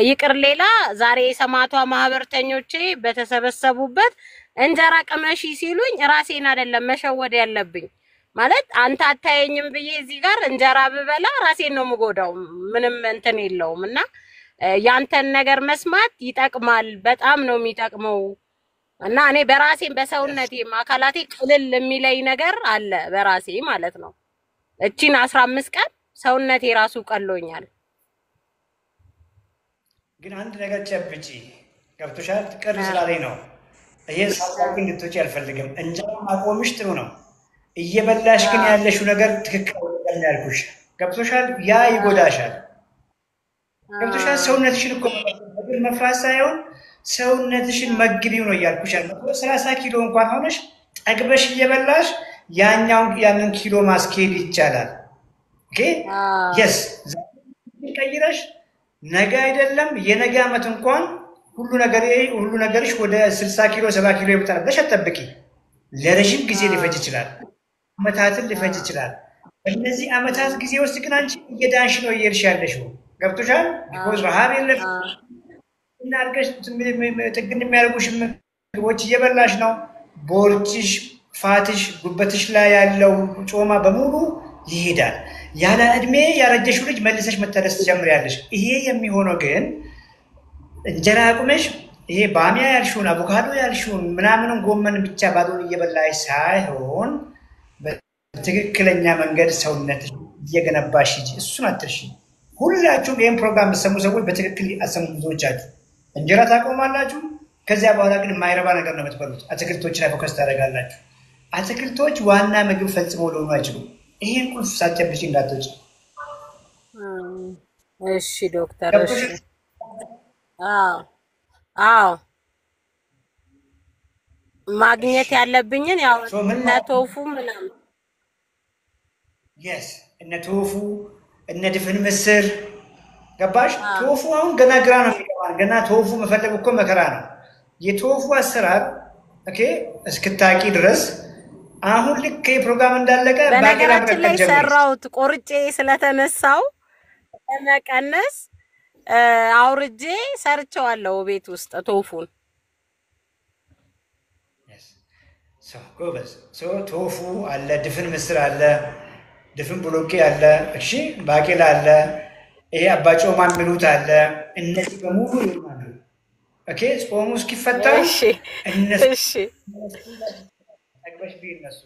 ይቅር ሌላ ዛሬ የሰማዕቷ ማህበርተኞቼ በተሰበሰቡበት እንጀራ ቅመሺ ሲሉኝ ራሴን አይደለም መሸወድ ያለብኝ። ማለት አንተ አታየኝም ብዬ እዚህ ጋር እንጀራ ብበላ ራሴን ነው የምጎዳው። ምንም እንትን የለውም እና ያንተን ነገር መስማት ይጠቅማል። በጣም ነው የሚጠቅመው። እና እኔ በራሴም በሰውነቴ አካላቴ ቅልል የሚለይ ነገር አለ በራሴ ማለት ነው። እቺን 15 ቀን ሰውነቴ ራሱ ቀሎኛል። ግን አንድ ነገር ጨብጪ። ገብቶሻል? ቅር ስላለኝ ነው ይሄን ሳታውቂ እንድትወጪ አልፈልግም። እንጀራ ማቆምሽ ጥሩ ነው። እየበላሽ ግን ያለሽው ነገር ትክክል አይደለም ያልኩሽ። ገብቶሻል? ያ ይጎዳሻል። ገብቶሻል? ሰውነትሽን እኮ መፍራት ሳይሆን ሰውነትሽን መግቢው ነው እያልኩሽ ያለው። 30 ኪሎ እንኳን ሆነሽ ጠግበሽ እየበላሽ ያንን ኪሎ ማስኬድ ይቻላል። ኦኬ የስ ቀይረሽ ነገ አይደለም የነገ ዓመት እንኳን ሁሉ ነገርሽ ወደ 60 ኪሎ 70 ኪሎ ይመጣል ብለሽ አትጠብቂ። ለረጅም ጊዜ ሊፈጅ ይችላል፣ ዓመታትን ሊፈጅ ይችላል። በእነዚህ ዓመታት ጊዜ ውስጥ ግን አንቺ እየዳንሽ ነው እየሄድሽ ያለሽው። ገብቶሻል? ቢኮዝ ረሃብ የለም እና አድርገሽ ጥግን የሚያደርጉሽ ምግቦች እየበላሽ ነው። ቦርጭሽ፣ ፋትሽ፣ ጉበትሽ ላይ ያለው ጮማ በሙሉ ይሄዳል። ያለ እድሜ ያረጀሽው ልጅ መልሰሽ መታደስ ትጀምሪያለሽ። ይሄ የሚሆነው ግን እንጀራ አቁመሽ ይሄ ባሚያ ያልሽውን አቮካዶ ያልሽውን ምናምንን ጎመን ብቻ ባዶን እየበላሽ ሳይሆን በትክክለኛ መንገድ ሰውነትሽ እየገነባሽ እንጂ እሱን አትርሺ። ሁላችሁም ይህን ፕሮግራም የምትሰሙ ሰዎች በትክክል አሰሙ። ብዙዎቻችሁ እንጀራ ታቆማላችሁ። ከዚያ በኋላ ግን የማይረባ ነገር ነው የምትበሉት። አትክልቶች ላይ ፎከስ ታደርጋላችሁ። አትክልቶች ዋና ምግብ ፈጽሞ ሊሆኑ አይችሉም። ይሄን ቁልፍ ሳትጨብጪ እንዳትወጪ። እሺ ዶክተር። እሺ አዎ ማግኘት ያለብኝን ያው እነ ቶፉ ምናምን የስ እነ ቶፉ እነ ድፍን ምስር ገባሽ? ቶፉ አሁን ገና ግራ ነው የሚገባን። ገና ቶፉ መፈለግ እኮ መከራ ነው። የቶፉ አሰራር ኦኬ እስክታቂ ድረስ አሁን ልክ ፕሮግራም እንዳለቀ በነገራችን ላይ ሰራውት ቆርጬ ስለተነሳው ለመቀነስ አውርጄ ሰርቸዋለሁ ቤት ውስጥ ቶፉን። ጎበዝ። ቶፉ አለ፣ ድፍን ምስር አለ፣ ድፍን ብሎቄ አለ፣ እሺ ባቄላ አለ፣ ይሄ አባጮማ የሚሉት አለ። እነዚህ በሙሉ ይሆናሉ። ኦኬ ጾሙ እስኪፈታ እነሱ ቢነሱ።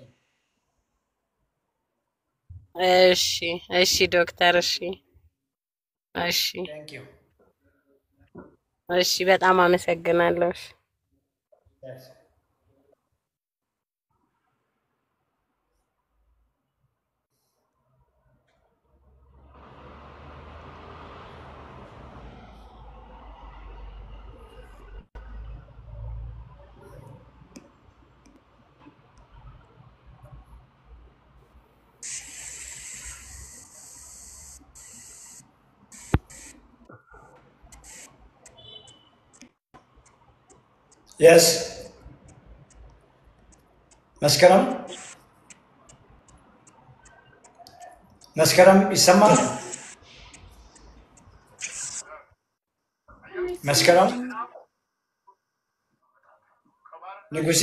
እሺ ዶክተር። እሺ በጣም አመሰግናለሁ። Yes. መስከረም ይሰማል? መስከረም ንጉሴ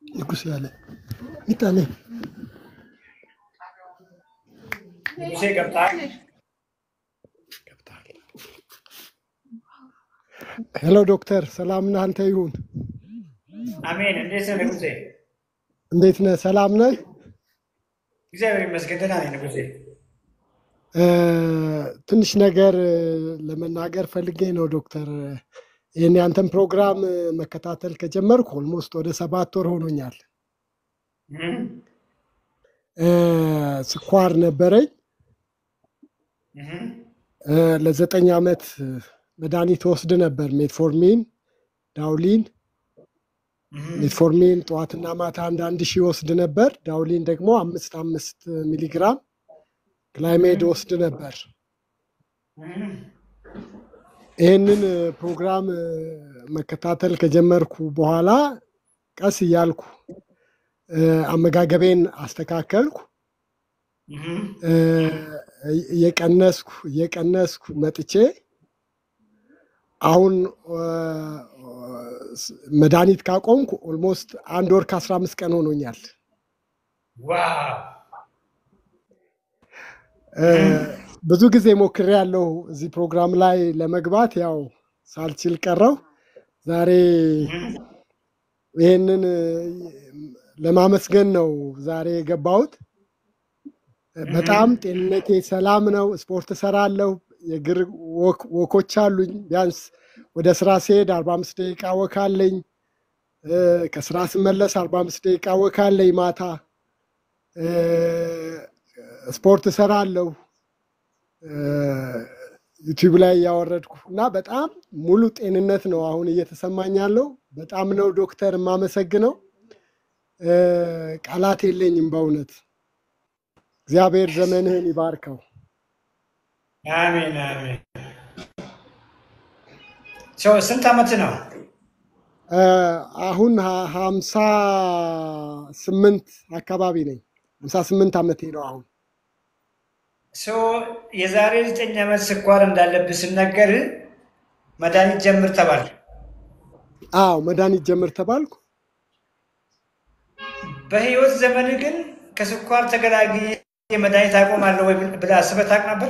ንጉሴ አለ ይጣለ ንጉሴ ገብታል? ሄሎ ዶክተር፣ ሰላም ነህ? አንተ ይሁን። አሜን። እንዴት ነህ ንጉሴ? እንዴት ነህ? ሰላም ነህ? እግዚአብሔር ይመስገን ደህና ነኝ ንጉሴ። ትንሽ ነገር ለመናገር ፈልጌ ነው ዶክተር። ይህን ያንተን ፕሮግራም መከታተል ከጀመርኩ ኦልሞስት ወደ 7 ወር ሆኖኛል። ስኳር ነበረኝ። ለ9 ዓመት መድኃኒት ወስድ ነበር። ሜትፎርሚን፣ ዳውሊን። ሜትፎርሚን ጠዋትና ማታ 1,000 ወስድ ነበር። ዳውሊን ደግሞ 5 ሚሊግራም ክላይሜድ ወስድ ነበር። ይህንን ፕሮግራም መከታተል ከጀመርኩ በኋላ ቀስ እያልኩ አመጋገቤን አስተካከልኩ። እየቀነስኩ መጥቼ አሁን መድኃኒት ካቆምኩ ኦልሞስት 1 ወር ከ15 ቀን ሆኖኛል። ዋው! ብዙ ጊዜ ሞክሬ ያለው እዚህ ፕሮግራም ላይ ለመግባት ያው ሳልችል ቀረው። ዛሬ ይህንን ለማመስገን ነው ዛሬ የገባሁት። በጣም ጤንነቴ ሰላም ነው። ስፖርት እሰራለሁ። የእግር ወኮች አሉኝ። ቢያንስ ወደ ስራ ስሄድ 45 ደቂቃ ወክ አለኝ። ከስራ ስመለስ 45 ደቂቃ ወክ አለኝ። ማታ ስፖርት እሰራለሁ። ዩቲዩብ ላይ ያወረድኩ እና በጣም ሙሉ ጤንነት ነው አሁን እየተሰማኝ ያለው። በጣም ነው ዶክተር የማመሰግነው። ቃላት የለኝም በእውነት። እግዚአብሔር ዘመንህን ይባርከው። አሜን አሜን። ስንት ዓመት ነው? አሁን 58 አካባቢ ነኝ። 58 ዓመቴ ነው አሁን። የዛሬ 9 ዓመት ስኳር እንዳለብህ ስነገር መድኃኒት ጀምር ተባልክ? አዎ መድኃኒት ጀምር ተባልኩ። በህይወት ዘመን ግን ከስኳር ተገላግዬ መድኃኒት አቆማለሁ ወይ ብለህ አስበህ ታውቅ ነበር?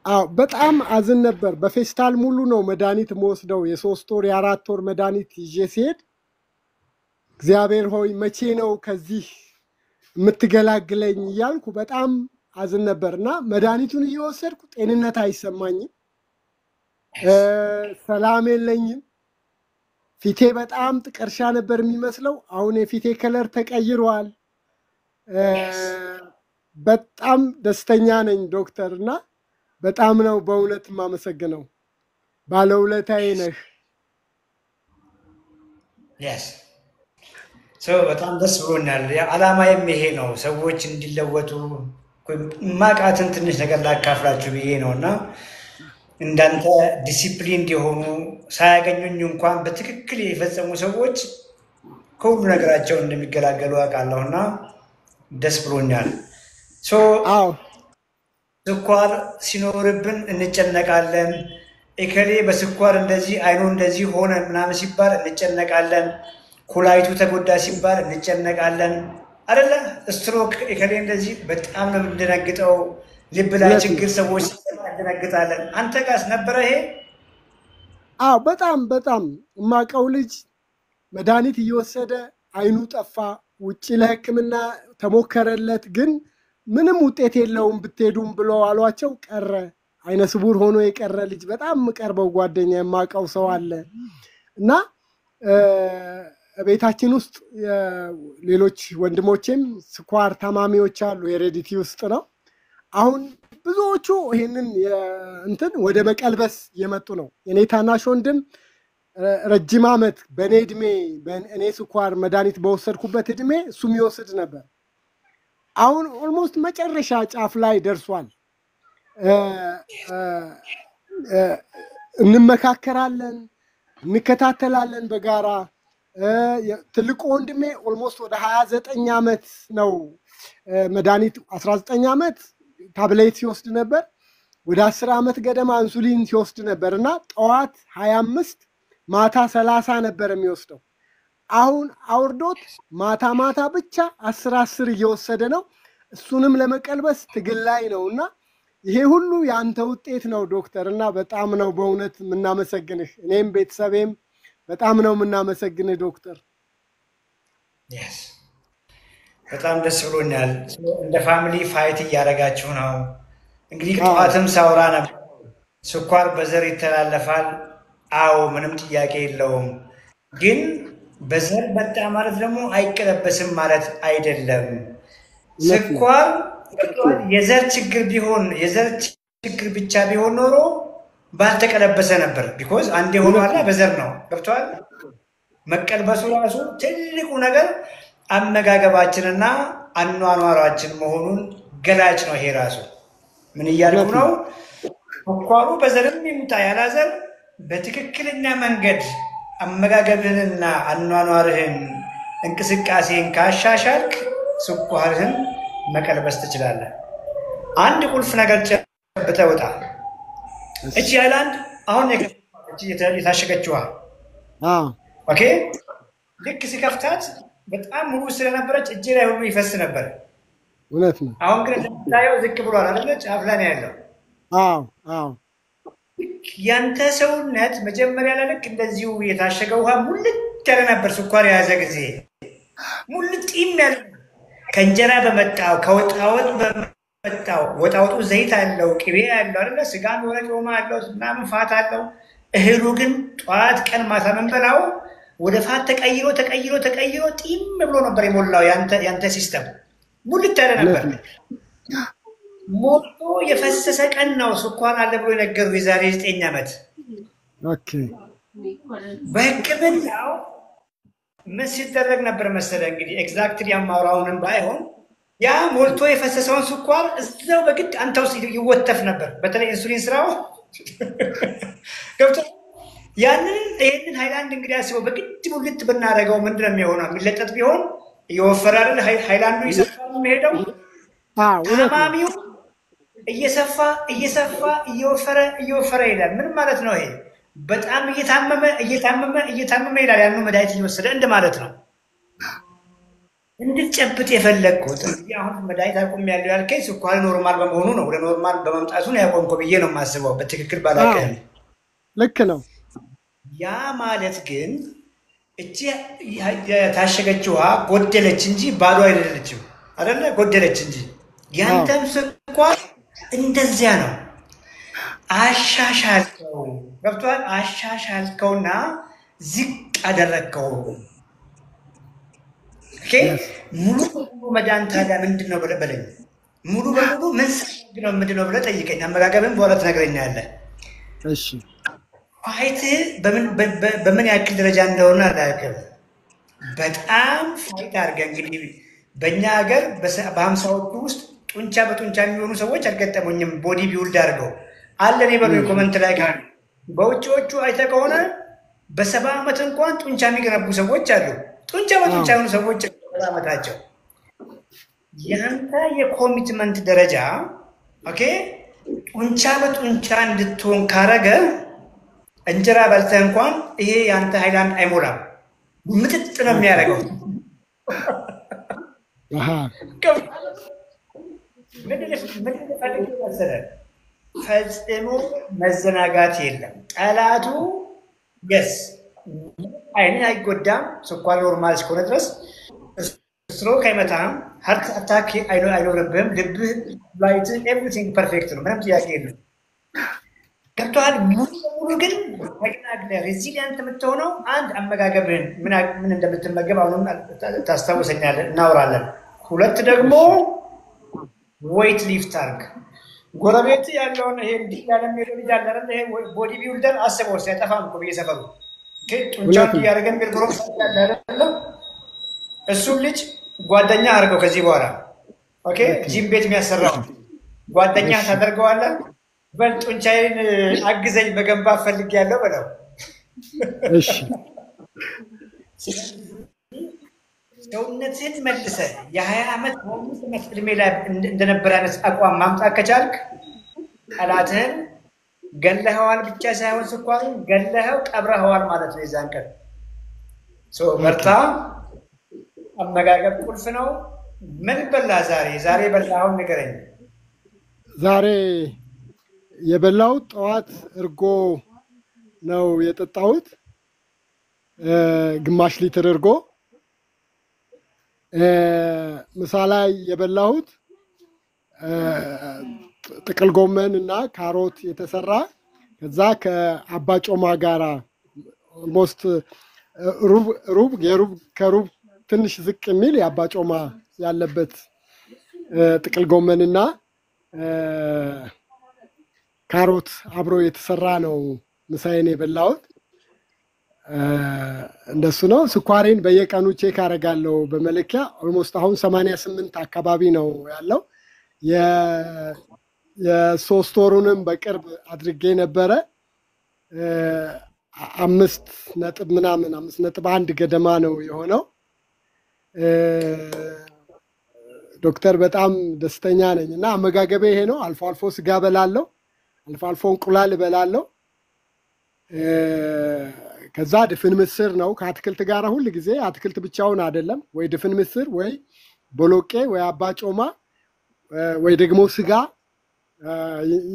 አዎ በጣም አዝን ነበር። በፌስታል ሙሉ ነው መድኃኒት የምወስደው። የ3 ወር የ4 ወር መድኃኒት ይዤ ሲሄድ እግዚአብሔር ሆይ መቼ ነው ከዚህ የምትገላግለኝ እያልኩ በጣም አዝን ነበር እና መድኃኒቱን እየወሰድኩ ጤንነት አይሰማኝም፣ ሰላም የለኝም። ፊቴ በጣም ጥቀርሻ ነበር የሚመስለው። አሁን የፊቴ ከለር ተቀይሯል። በጣም ደስተኛ ነኝ ዶክተር እና በጣም ነው በእውነት የማመሰግነው። ባለውለታዬ ነህ። በጣም ደስ ብሎኛል። ዓላማዬም ይሄ ነው፣ ሰዎች እንዲለወጡ ማቃትን ትንሽ ነገር ላካፍላችሁ ብዬ ነው እና እንዳንተ ዲሲፕሊን የሆኑ ሳያገኙኝ እንኳን በትክክል የፈጸሙ ሰዎች ከሁሉ ነገራቸው እንደሚገላገሉ አውቃለሁ እና ደስ ብሎኛል። ስኳር ሲኖርብን እንጨነቃለን። እከሌ በስኳር እንደዚህ አይኑ እንደዚህ ሆነ ምናምን ሲባል እንጨነቃለን። ኩላሊቱ ተጎዳ ሲባል እንጨነቃለን አይደለ? ስትሮክ እከሌ እንደዚህ በጣም ነው እንደነግጠው። ልብ ላይ ችግር ሰዎች እንደነግጣለን። አንተ ጋርስ ነበረ ይሄ? አዎ በጣም የማውቀው ልጅ መድኃኒት እየወሰደ አይኑ ጠፋ። ውጭ ለሕክምና ተሞከረለት፣ ግን ምንም ውጤት የለውም ብትሄዱም ብሎ አሏቸው። ቀረ። አይነ ስውር ሆኖ የቀረ ልጅ በጣም የምቀርበው ጓደኛ የማውቀው ሰው አለ እና ቤታችን ውስጥ ሌሎች ወንድሞቼም ስኳር ታማሚዎች አሉ። ሄሬዲቲ ውስጥ ነው። አሁን ብዙዎቹ ይሄንን እንትን ወደ መቀልበስ የመጡ ነው። የኔ ታናሽ ወንድም ረጅም ዓመት በእኔ እድሜ እኔ ስኳር መድኃኒት በወሰድኩበት እድሜ እሱም ይወስድ ነበር። አሁን ኦልሞስት መጨረሻ ጫፍ ላይ ደርሷል። እንመካከራለን፣ እንከታተላለን በጋራ። ትልቁ ወንድሜ ኦልሞስት ወደ 29 ዓመት ነው መድኃኒት 19 ዓመት ታብሌት ሲወስድ ነበር። ወደ 10 ዓመት ገደማ ኢንሱሊን ሲወስድ ነበር እና ጠዋት 25 ማታ 30 ነበር የሚወስደው። አሁን አውርዶት ማታ ብቻ 10 እየወሰደ ነው። እሱንም ለመቀልበስ ትግል ላይ ነው እና ይሄ ሁሉ ያንተ ውጤት ነው ዶክተር እና በጣም ነው በእውነት የምናመሰግንህ። እኔም ቤተሰቤም በጣም ነው የምናመሰግንህ ዶክተር። በጣም ደስ ብሎኛል። እንደ ፋሚሊ ፋይት እያደረጋችሁ ነው። እንግዲህ ጠዋትም ሳውራ ነበር ስኳር በዘር ይተላለፋል። አዎ ምንም ጥያቄ የለውም። ግን በዘር መጣ ማለት ደግሞ አይቀለበስም ማለት አይደለም። ስኳር የዘር ችግር ቢሆን የዘር ችግር ብቻ ቢሆን ኖሮ ባልተቀለበሰ ነበር። ቢኮዝ አንዴ ሆኗል በዘር ነው ገብቷል። መቀልበሱ ራሱ ትልቁ ነገር አመጋገባችንና አኗኗራችን መሆኑን ገላጭ ነው። ይሄ ራሱ ምን እያልኩ ነው? ስኳሩ በዘርም ይምጣ ያላዘር በትክክለኛ መንገድ አመጋገብህንና አኗኗርህን እንቅስቃሴን ካሻሻልክ ስኳርህን መቀልበስ ትችላለህ። አንድ ቁልፍ ነገር ጨብጠህ ውጣ። እቺ ሃይላንድ አሁን የታሸገችዋ ኦኬ፣ ልክ ሲከፍታት በጣም ሙሉ ስለነበረች እጄ ላይ ሁሉ ይፈስ ነበር። እውነት ነው። አሁን ግን እንደምታየው ዝቅ ብሏል አይደለ? ጫፍ ላይ ነው ያለው። ያንተ ሰውነት መጀመሪያ ላይ ልክ እንደዚሁ የታሸገ ውሃ ሙልት ያለ ነበር። ስኳር የያዘ ጊዜ ሙልት ያለ ከእንጀራ በመጣው ከወጣወጥ በመጣው ወጣወጡ ዘይት አለው፣ ቅቤ አለው አይደለ? ስጋ የሆነ ጮማ አለው ምናምን ፋት አለው። እህሉ ግን ጠዋት ቀን ማታ መንበላው ወደ ፋት ተቀይሮ ተቀይሮ ተቀይሮ ጢም ብሎ ነበር የሞላው። ያንተ ሲስተም ሙልት ያለ ነበር። ሞቶ የፈሰሰ ቀን ነው ስኳር አለ ብሎ የነገሩ የዛሬ 9 ዓመት። ኦኬ በሕክምናው ምን ሲደረግ ነበር መሰለህ? እንግዲህ ኤግዛክትሊ አማውራውንም ባይሆን ያ ሞልቶ የፈሰሰውን ስኳር እዛው በግድ አንተ ውስጥ ይወተፍ ነበር። በተለይ ኢንሱሊን ስራው ገብቶ ይህንን ሃይላንድ እንግዲህ አስበው በግድ ሙልት ብናደርገው ምንድን ነው የሚሆነው? የሚለጠጥ ቢሆን እየወፈረ አይደል ሃይላንዱ ይሰፋል የሚሄደው። ታማሚው እየሰፋ እየሰፋ እየወፈረ ይላል። ምን ማለት ነው ይሄ? በጣም እየታመመ ይላል። ያኑ መድኃኒት እየወሰደ እንደማለት ነው። እንድትጨብጥ የፈለግኩት እንግዲህ አሁን መድኃኒት አቁሜያለሁ ያልከኝ ስኳር ኖርማል በመሆኑ ነው። ወደ ኖርማል በመምጣቱ ነው ያቆምኩ ብዬ ነው የማስበው። በትክክል ባላውቅም ልክ ነው። ያ ማለት ግን እቺ የታሸገችው ውሃ ጎደለች እንጂ ባዶ አይደለችም አይደለ? ጎደለች እንጂ ያንተም ስኳር እንደዚያ ነው። አሻሻልከው፣ ገብቶሃል? አሻሻልከውና ዝቅ አደረግከው። ኦኬ ሙሉ በሙሉ መዳን ታዲያ ምንድን ነው ብለህ በለኝ። ሙሉ በሙሉ ምንድን ነው ብለህ ጠይቀኝ። አመጋገብን በኋላ ትነግረኛለህ። እሺ ፋይትህ በምን ያክል ደረጃ እንደሆነ አላውቅም። በጣም ፋይት አድርገህ እንግዲህ በእኛ ሀገር በ50ዎቹ ውስጥ ጡንቻ በጡንቻ የሚሆኑ ሰዎች አልገጠሙኝም። ቦዲ ቢውልድ አድርገው አለን የበሉ ኮመንት ላይ ካሉ። በውጭዎቹ አይተህ ከሆነ በ70 ዓመት እንኳን ጡንቻ የሚገነቡ ሰዎች አሉ። ጡንቻ በጡንቻ የሆኑ ሰዎች ዓመታቸው። ያንተ የኮሚትመንት ደረጃ ኦኬ ጡንቻ በጡንቻ እንድትሆን ካረገ እንጀራ በልተህ እንኳን ይሄ ያንተ ሃይላንድ አይሞላም፣ ምጥጥ ነው የሚያደርገው። ፈጽሞ መዘናጋት የለም። ጠላቱ የስ አይንን አይጎዳም፣ ስኳር ኖርማል እስከሆነ ድረስ ስትሮክ አይመታም፣ ሀርት አታክ አይኖርብህም፣ ልብህ ላይት ኤቭሪቲንግ ፐርፌክት ነው፣ ምንም ጥያቄ የለም። ገብቶሃል? ሙሉ በሙሉ ግን ሬዚሊያንት የምትሆነው አንድ አመጋገብህን ምን እንደምትመገብ አሁንም ታስታውሰኛለህ፣ እናወራለን። 2 ደግሞ ዌይት ሊፍት አድርግ። ጎረቤት ያለውን ይሄ እንዲህ ያለ የሚሄደው ልጅ አለ አይደል? ይሄ ቦዲ ቢውልደር አስበው ሲያጠፋም እኮ በየሰፈሩ ጡንቻ እያደረገን ግርግሮ ያለ አይደለም። እሱን ልጅ ጓደኛ አድርገው ከዚህ በኋላ ኦኬ። ጂም ቤት የሚያሰራው ጓደኛ ታደርገዋለህ። በል ጡንቻዬን አግዘኝ መገንባት ፈልጌያለሁ በለው። እሺ ሰውነትህን መልሰህ የ20 ዓመት ዕድሜ ላይ እንደነበረ አይነት አቋም ማምጣት ከቻልክ ጠላትህን ገለኸዋል ብቻ ሳይሆን ስኳሩን ገለኸው ቀብረኸዋል ማለት ነው። የዛን ቀን በርታ። አመጋገብ ቁልፍ ነው። ምን በላ ዛሬ በላኸውን ንገረኝ። ዛሬ የበላሁት ጠዋት እርጎ ነው የጠጣሁት፣ ግማሽ ሊትር እርጎ። ምሳ ላይ የበላሁት ጥቅል ጎመን እና ካሮት የተሰራ ከዛ ከአባ ጮማ ጋራ ኦልሞስት ከሩብ ትንሽ ዝቅ የሚል የአባ ጮማ ያለበት ጥቅል ጎመንና ካሮት አብሮ የተሰራ ነው ምሳዬን የበላሁት። እንደሱ ነው። ስኳሬን በየቀኑ ቼክ አደርጋለሁ በመለኪያ ኦልሞስት አሁን 88 አካባቢ ነው ያለው። የሶስት ወሩንም በቅርብ አድርጌ ነበረ 5.1 ገደማ ነው የሆነው። ዶክተር በጣም ደስተኛ ነኝ እና አመጋገቤ ይሄ ነው። አልፎ አልፎ ስጋ በላለሁ፣ አልፎ አልፎ እንቁላል በላለሁ። ከዛ ድፍን ምስር ነው ከአትክልት ጋር ሁሉ ጊዜ አትክልት ብቻውን አይደለም፣ ወይ ድፍን ምስር ወይ ቦሎቄ ወይ አባ ጮማ ወይ ደግሞ ስጋ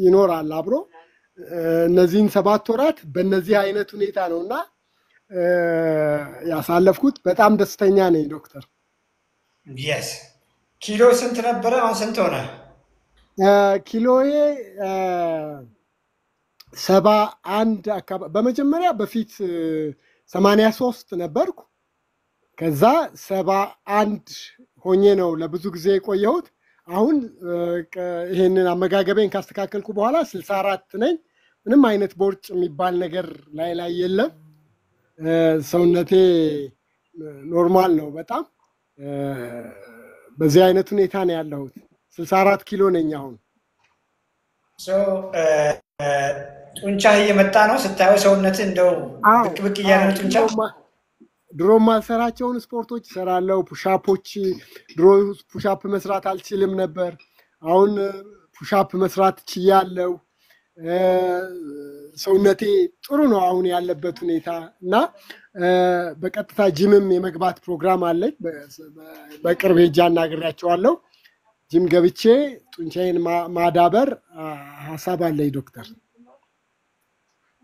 ይኖራል አብሮ። እነዚህን 7 ወራት በእነዚህ አይነት ሁኔታ ነውና ያሳለፍኩት። በጣም ደስተኛ ነኝ ዶክተር። yes ኪሎ ስንት ነበረ? አሁን ስንት ሆነ? ኪሎዬ 71 አካባቢ። በመጀመሪያ በፊት 83 ነበርኩ። ከዛ 71 ሆኜ ነው ለብዙ ጊዜ የቆየሁት። አሁን ይሄንን አመጋገቤን ካስተካከልኩ በኋላ 64 ነኝ። ምንም አይነት ቦርጭ የሚባል ነገር ላይ የለም። ሰውነቴ ኖርማል ነው በጣም። በዚህ አይነት ሁኔታ ነው ያለሁት። 64 ኪሎ ነኝ አሁን። ጡንቻህ እየመጣ ነው ስታየው፣ ሰውነትህ እንደው ብቅ እያለ ነው ጡንቻ። ድሮ ማልሰራቸውን ስፖርቶች እሰራለሁ። ፑሻፖች፣ ድሮ ፑሻፕ መስራት አልችልም ነበር። አሁን ፑሻፕ መስራት ችያለሁ። ሰውነቴ ጥሩ ነው አሁን ያለበት ሁኔታ እና በቀጥታ ጂምም የመግባት ፕሮግራም አለኝ። በቅርብ ሄጄ አናግሬያቸዋለሁ። ጂም ገብቼ ጡንቻዬን ማዳበር ሀሳብ አለኝ ዶክተር።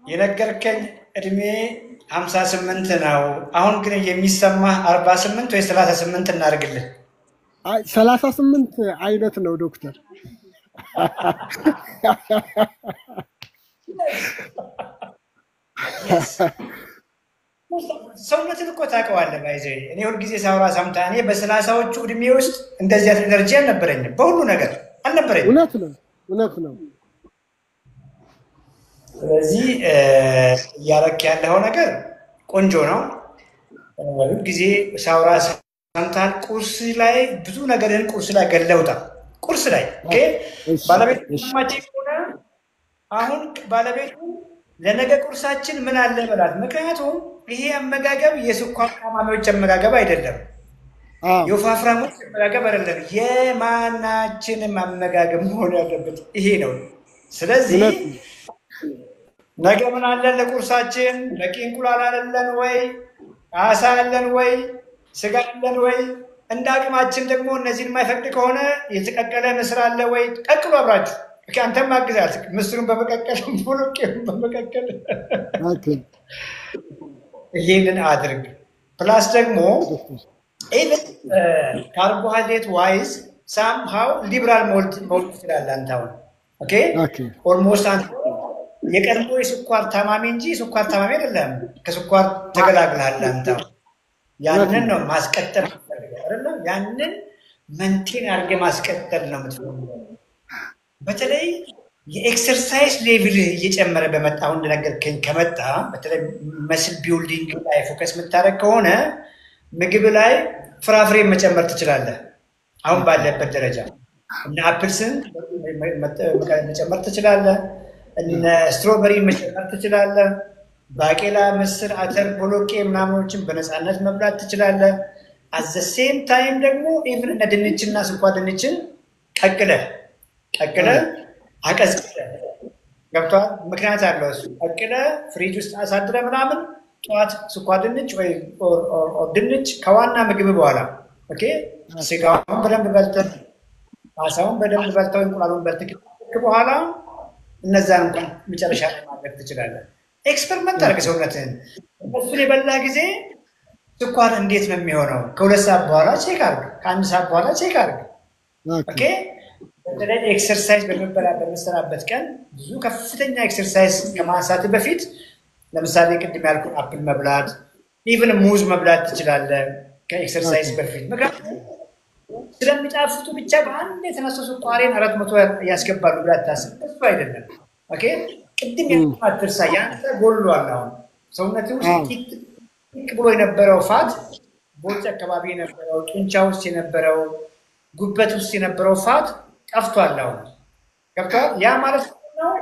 የነገርከኝ እድሜ 58 ነው። አሁን ግን የሚሰማህ 48 ወይ 38 እናድርግልህ? 38 አይነት ነው ዶክተር። ሰውነትን እኮ ታውቀዋለህ። ባይዘ እኔ ሁልጊዜ ሳውራ ሰምታ እኔ በ30ዎቹ እድሜ ውስጥ እንደዚህ አይነት ኤነርጂ አልነበረኝም፣ በሁሉ ነገር አልነበረኝም። እውነት ነው። ስለዚህ እያረክ ያለው ነገር ቆንጆ ነው። ሁልጊዜ ሳውራ ሰምታል። ቁርስ ላይ ብዙ ነገርን ቁርስ ላይ ገለውታል። ቁርስ ላይ ባለቤቱ ማቼ ሆነ አሁን ባለቤቱ ለነገ ቁርሳችን ምን አለ በላት። ምክንያቱም ይሄ አመጋገብ የስኳር ታማሚዎች አመጋገብ አይደለም፣ የወፋፍራሞች አመጋገብ አይደለም። የማናችንም አመጋገብ መሆን ያለበት ይሄ ነው። ስለዚህ ነገ ምን አለን ለቁርሳችን? በቂ እንቁላል አለን ወይ? አሳ አለን ወይ? ስጋ አለን ወይ? እንደ አቅማችን ደግሞ እነዚህን የማይፈቅድ ከሆነ የተቀቀለ ምስር አለ ወይ? ቀቅሉ አብራችሁ። አንተም አግዛል። ምስሩን በመቀቀል ቦሎቄውን በመቀቀል ይህንን አድርግ። ፕላስ ደግሞ ኢቨን ካርቦሃይድሬት ዋይዝ ሳምሃው ሊብራል ሞልት ትችላለህ አንተ አሁን። ኦልሞስት አንተ የቀድሞ የስኳር ታማሚ እንጂ ስኳር ታማሚ አይደለም። ከስኳር ተገላግለሃል አንተ። ያንን ነው ማስቀጠል አይደለም፣ ያንን መንቴን አድርገህ ማስቀጠል ነው የምትፈልገው። በተለይ የኤክሰርሳይዝ ሌቭል እየጨመረ በመጣ አሁን እንደነገርከኝ ከመጣ በተለይ መስል ቢልዲንግ ላይ ፎከስ የምታደርግ ከሆነ ምግብ ላይ ፍራፍሬ መጨመር ትችላለህ። አሁን ባለበት ደረጃ እነ አፕልስን መጨመር ትችላለህ፣ እነ ስትሮበሪ መጨመር ትችላለህ። ባቄላ፣ ምስር፣ አተር፣ ቦሎቄ ምናምኖችን በነፃነት መብላት ትችላለህ። አዘ ሴም ታይም ደግሞ ኢቭን እነ ድንችና ስኳር ድንችን ቀቅለህ አቀዝቅለህ ገብቷል። ምክንያት አለው እሱ። ቀቅለህ ፍሪጅ ውስጥ አሳድረህ ምናምን ጠዋት ስኳር ድንች ወይ ድንች ከዋና ምግብ በኋላ ስጋውን በደንብ በልተህ አሳውን በደንብ በልተህ እንቁላሉን በልተህ በኋላ እነዛን እንኳን መጨረሻ ላይ ማድረግ ትችላለህ። ኤክስፐሪመንት አድርግ ሰውነትህን። እሱን የበላ ጊዜ ስኳር እንዴት ነው የሚሆነው? ከ2 ሰዓት በኋላ ቼክ አድርግ፣ ከ1 ሰዓት በኋላ ቼክ አድርግ። በተለይ ኤክሰርሳይዝ በምሰራበት ቀን ብዙ ከፍተኛ ኤክሰርሳይዝ ከማንሳት በፊት ለምሳሌ ቅድም ያልኩ አፕል መብላት ኢቭን ሙዝ መብላት ትችላለህ ከኤክሰርሳይዝ በፊት ምክንያቱም ስለሚጣፍጡ ብቻ በአንድ የተነሱ ስኳሬን 400 ያስገባሉ ብላ ታስብ እሱ አይደለም ኦኬ ቅድም ያልኩት ትርሳ ያንተ ጎሏል አሁን ሰውነቱ ውስጥ ጥቅ ብሎ የነበረው ፋት ቦልጭ አካባቢ የነበረው ጡንቻ ውስጥ የነበረው ጉበት ውስጥ የነበረው ፋት ጠፍቷል አሁን ገብቷል ያ ማለት ነው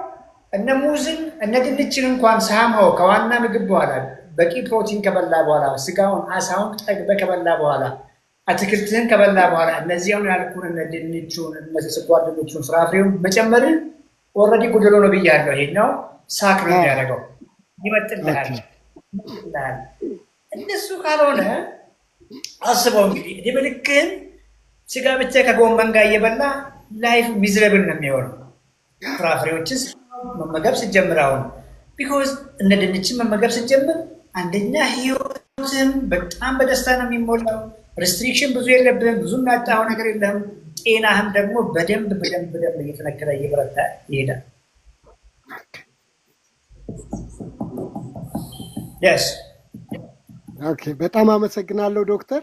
እነ ሙዝን እነ ድንችን እንኳን ሳማው ከዋና ምግብ በኋላ በቂ ፕሮቲን ከበላ በኋላ ስጋውን አሳውን ጠግበ ከበላ በኋላ አትክልትህን ከበላ በኋላ እነዚያውን ያልኩን እነ ድንቹን እነ ስኳር ድንቹን ፍራፍሬውን መጨመር ኦልሬዲ ጉድሎ ነው ብያለሁ ይሄ ነው ሳክ ነው ያደረገው ይመጥልሃል እንደሱ ካልሆነ አስበው እንግዲህ ድብልክን ስጋ ብቻ ከጎመን ጋር እየበላ ላይፍ ሚዝረብል ነው የሚሆነው ፍራፍሬዎችስ መመገብ ሲጀምራው ቢኮዝ እነ ድንችን መመገብ ሲጀምር አንደኛ ህይወትም በጣም በደስታ ነው የሚሞላው ሪስትሪክሽን ብዙ የለብህም ብዙ ያጣው ነገር የለም ጤናህም ደግሞ በደንብ እየተነከረ እየበረታ ይሄዳል yes ኦኬ በጣም አመሰግናለሁ ዶክተር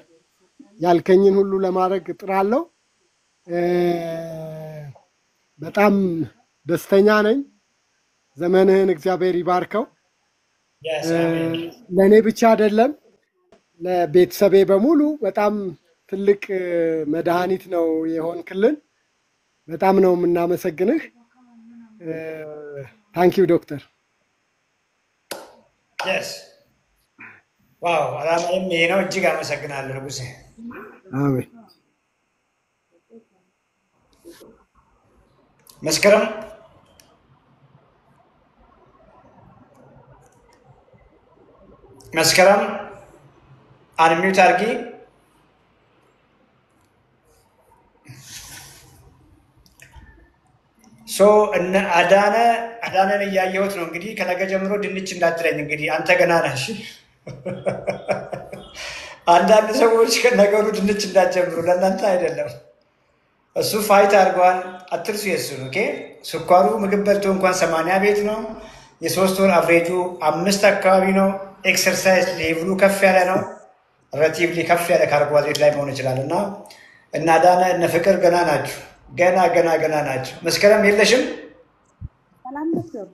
ያልከኝን ሁሉ ለማድረግ ጥራለሁ በጣም ደስተኛ ነኝ ዘመንህን እግዚአብሔር ይባርከው ለኔ ብቻ አይደለም ለቤተሰቤ በሙሉ በጣም ትልቅ መድኃኒት ነው የሆንክልን በጣም ነው የምናመሰግንህ ታንክ ዩ ዶክተር yes ዋው አላማዬም ይሄ ነው እጅግ አመሰግናለሁ ንጉሴ አሜን መስከረም አንሚዩት አርጊ ሶ እነ አዳነን እያየሁት ነው እንግዲህ ከነገ ጀምሮ ድንች እንዳትለኝ እንግዲህ አንተ ገና ነህ አንዳንድ ሰዎች ከነገሩ ድንች እንዳትጀምሩ ለእናንተ አይደለም እሱ ፋይት አድርጓል አትርሱ የሱን ኦኬ ስኳሩ ምግብ በልቶ እንኳን 80 ቤት ነው የሶስት ወር አቨሬጁ 5 አካባቢ ነው ኤክሰርሳይዝ ሌቭሉ ከፍ ያለ ነው ሪሌቲቭሊ ከፍ ያለ ካርቦሃይድሬት ላይ መሆን ይችላልና እና ዳና እነ ፍቅር ገና ናችሁ ገና ናችሁ መስከረም የለሽም ሰላም ዶክተር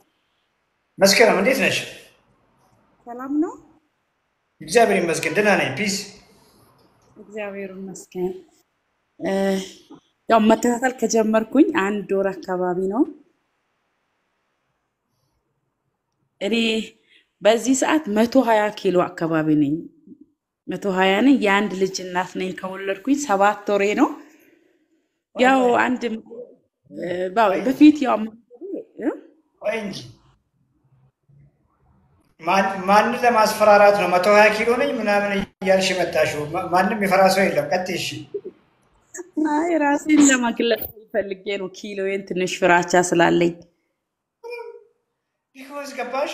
መስከረም እንዴት ነሽ ሰላም ነው እግዚአብሔር ይመስገን ደህና ነኝ ፒስ እግዚአብሔር ይመስገን ያው መከታተል ከጀመርኩኝ 1 ወር አካባቢ ነው እኔ በዚህ ሰዓት 120 ኪሎ አካባቢ ነኝ 120 ነኝ የአንድ ልጅ እናት ነኝ ከወለድኩኝ 7 ወሬ ነው ያው አንድ በፊት ያው እንጂ ማን ለማስፈራራት ነው 120 ኪሎ ነኝ ምናምን እያልሽ መጣሽው ማንንም የፈራሰው የለም ቀጥይሽ አይ ራሴን ለማግለጥ ፈልጌ ነው ኪሎዬን ትንሽ ፍራቻ ስላለኝ ቢኮዝ ገባሽ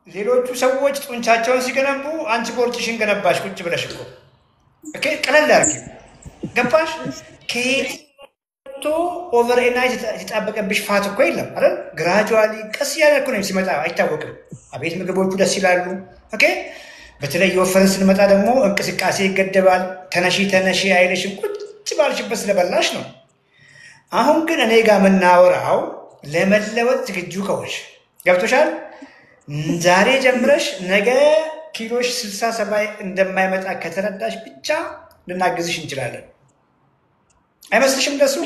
ሌሎቹ ሰዎች ጡንቻቸውን ሲገነቡ አንቺ ቦርጭሽን ገነባሽ ቁጭ ብለሽ እኮ ኦኬ ቀለል አድርጊ ገባሽ ከቶ ኦቨር ናይት የተጣበቀብሽ ፋት እኮ የለም አይደል ግራጁዋሊ ቀስ ያለ እኮ ነው ሲመጣ አይታወቅም አቤት ምግቦቹ ደስ ይላሉ ኦኬ በተለይ የወፈረን ስንመጣ ደግሞ እንቅስቃሴ ይገደባል ተነሺ አይልሽም ቁጭ ባልሽበት ስለበላሽ ነው አሁን ግን እኔ ጋር መናወራው ለመለወጥ ዝግጁ ከሆንሽ ገብቶሻል ዛሬ ጀምረሽ ነገ ኪሎሽ 60-70 እንደማይመጣ ከተረዳሽ ብቻ ልናግዝሽ እንችላለን አይመስልሽም ደሱ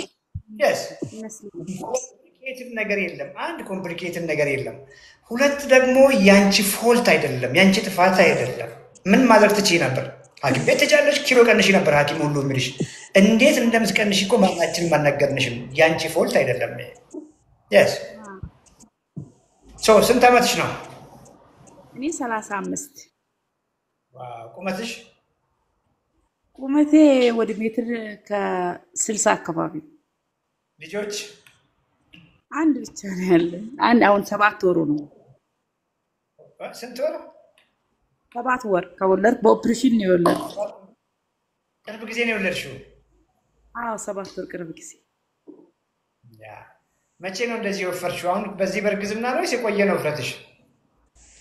yes ኮምፕሊኬትድ ነገር የለም አንድ ኮምፕሊኬትድ ነገር የለም ሁለት ደግሞ ያንቺ ፎልት አይደለም ያንቺ ጥፋት አይደለም ምን ማድረግ ትችይ ነበር ሐኪም ቤት ተጃለሽ ኪሎ ቀንሽ ነበር ሐኪም ሁሉ ምልሽ እንዴት እንደምትቀንሽ እኮ ማናችን ማናገርንሽም ያንቺ ፎልት አይደለም yes ስንት ዓመትሽ ነው እኔ 35 ቁመትሽ ቁመቴ ወደ ሜትር ከ60 አካባቢ ልጆች አንድ ብቻ ነው ያለኝ አንድ አሁን 7 ወሩ ነው ስንት ወር 7 ወር ከወለድኩ በኦፕሬሽን ነው የወለድኩት ቅርብ ጊዜ ነው የወለድሽው 7 ወር ቅርብ ጊዜ መቼ ነው እንደዚህ ወፈርሽው? አሁን በዚህ በእርግዝና ነው ወይስ የቆየ ነው ውፍረትሽ?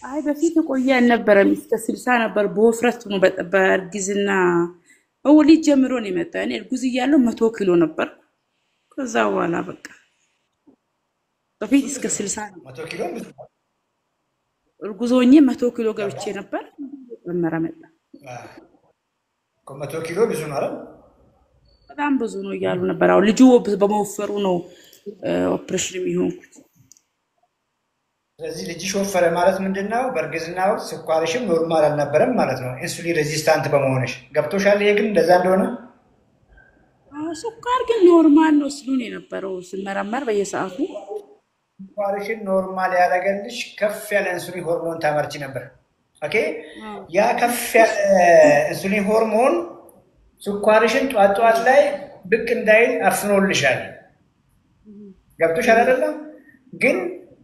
አይ በፊት ቆየ አልነበረም። እስከ 60 ነበር በወፍረት ነው በእርግዝና ወሊድ ጀምሮ ነው የመጣ። እኔ እርጉዝ እያለሁ 100 ኪሎ ነበር። ከዛ በኋላ በቃ በፊት እስከ 60 ነው። 100 ኪሎ እርጉዝ ሆኜ 100 ኪሎ ገብቼ ነበር። መመራ መጣ። 100 ኪሎ ብዙ ነው አይደል? በጣም ብዙ ነው እያሉ ነበር። አሁን ልጁ በመወፈሩ ነው ኦፕሬሽን የሚሆንኩት። ስለዚህ ልጅሽ ወፈረ ማለት ምንድነው? በእርግዝና ወቅት ስኳርሽም ኖርማል አልነበረም ማለት ነው። ኢንሱሊን ሬዚስታንት በመሆንሽ ገብቶሻል። ይሄ ግን እንደዛ እንደሆነ ስኳር ግን ኖርማል ነው ስሉን የነበረው ስመረመር በየሰዓቱ ስኳርሽን ኖርማል ያደረገልሽ ከፍ ያለ ኢንሱሊን ሆርሞን ታመርቺ ነበር። ኦኬ ያ ከፍ ያለ ኢንሱሊን ሆርሞን ስኳርሽን ጧት ላይ ብቅ እንዳይል አፍኖልሻል። ገብቶሻል አይደለም? ግን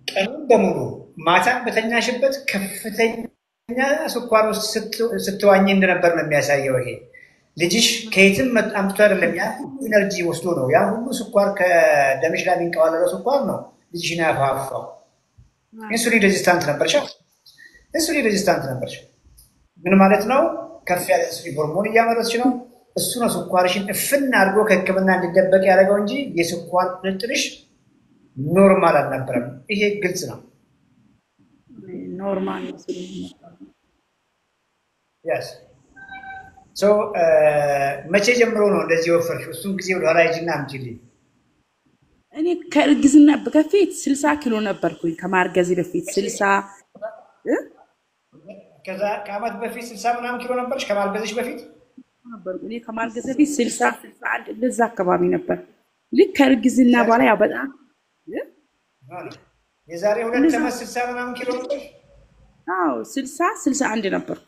ቀኑን በሙሉ ማታ በተኛሽበት ከፍተኛ ስኳር ውስጥ ስትዋኝ እንደነበር ነው የሚያሳየው። ይሄ ልጅሽ ከየትም አምጥቶ አይደለም፣ ያ ኢነርጂ ወስዶ ነው። ያ ሁሉ ስኳር ከደምሽ ላይ የሚንቀዋለለው ስኳር ነው ልጅሽን ያፋፋው። ኢንሱሊን ሬዚስታንት ነበርሽ። ኢንሱሊን ሬዚስታንት ነበርሽ ምን ማለት ነው? ከፍ ያለ ኢንሱሊን ሆርሞን እያመረትሽ ነው። እሱ ነው ስኳርሽን እፍን አድርጎ ከሕክምና እንዲደበቅ ያደረገው እንጂ የስኳር ቁጥጥርሽ ኖርማል አልነበረም። ይሄ ግልጽ ነው። ኖርማል ነው ያስ ሶ መቼ ጀምሮ ነው እንደዚህ ወፈርሽ? እሱን ጊዜ ወደ ኋላ ሂጂና አምጪልኝ። እኔ ከእርግዝና በፊት 60 ኪሎ ነበርኩኝ። ከማርገዝ በፊት 60 ከዛ ከዓመት በፊት 60 ምናምን ኪሎ ነበርሽ ከማርገዝሽ በፊት ነበርኩ። እኔ ከማርገዝ በፊት 60 61 እንደዛ አካባቢ ነበር። ልክ ከእርግዝና በኋላ ያው በጣም የዛሬ 2 ዓመት 60 ምናምን ኪሎ ነበርሽ? አዎ 60 61 ነበርኩ።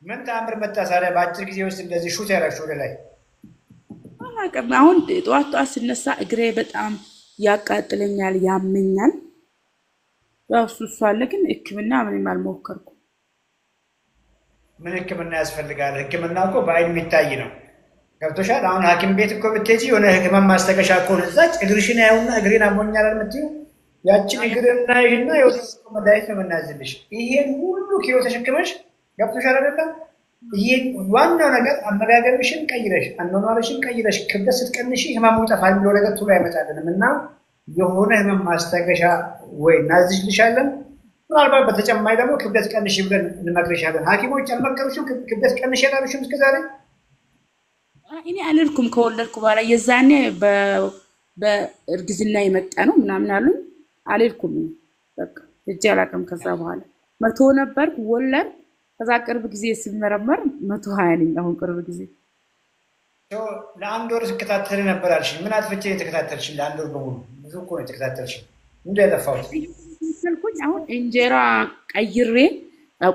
ምን ተአምር መጣ ታዲያ በአጭር ጊዜ ውስጥ እንደዚህ ሹት ያደረግሽው ወደ ላይ? አሁን ጠዋት ስነሳ እግሬ በጣም ያቃጥለኛል፣ ያመኛል። ያው እሱ አለ፣ ግን ሕክምና ምንም አልሞከርኩም። ምን ሕክምና ያስፈልጋል? ሕክምና እኮ በአይን የሚታይ ነው። ገብቶሻል? አሁን ሐኪም ቤት እኮ ብትሄጂ የሆነ ህመም ማስታገሻ እኮ ነው እዛች እግርሽን ያዩና እግሬን አሞኛል የምትይው ያችን እግርና ይህና የወተት መድኃኒት ነው የምናዝልሽ። ይሄን ሁሉ ኪሎ ተሸክመሽ ገብቶሻል አይደለም? ይሄ ዋናው ነገር አመጋገብሽን ቀይረሽ አኗኗርሽን ቀይረሽ ክብደት ስትቀንሺ ህመሙ ይጠፋል የሚለው ነገር ቶሎ አይመጣልንም እና የሆነ ህመም ማስታገሻ ወይ እናዝልሻለን። ምናልባት በተጨማሪ ደግሞ ክብደት ቀንሽ ብለን እንመክርሻለን። ሐኪሞች አልመከሩሽም? ክብደት ቀንሽ ያላሉሽም እስከዛሬ? እኔ አልልኩም። ከወለድኩ በኋላ የዛኔ በእርግዝና የመጣ ነው ምናምን አሉኝ። አልልኩም። በቃ እጄ አላውቅም። ከዛ በኋላ 100 ነበርኩ ወለድ። ከዛ ቅርብ ጊዜ ስመረመር 120 ነኝ። አሁን ቅርብ ጊዜ ለአንድ ወር ስከታተል ነበር አልሽኝ። ምን አጥፍቼ የተከታተልሽኝ? ለአንድ ወር በሙሉ ብዙ እኮ ነው የተከታተልሽኝ። ምንድን ያጠፋሁት? አሁን እንጀራ ቀይሬ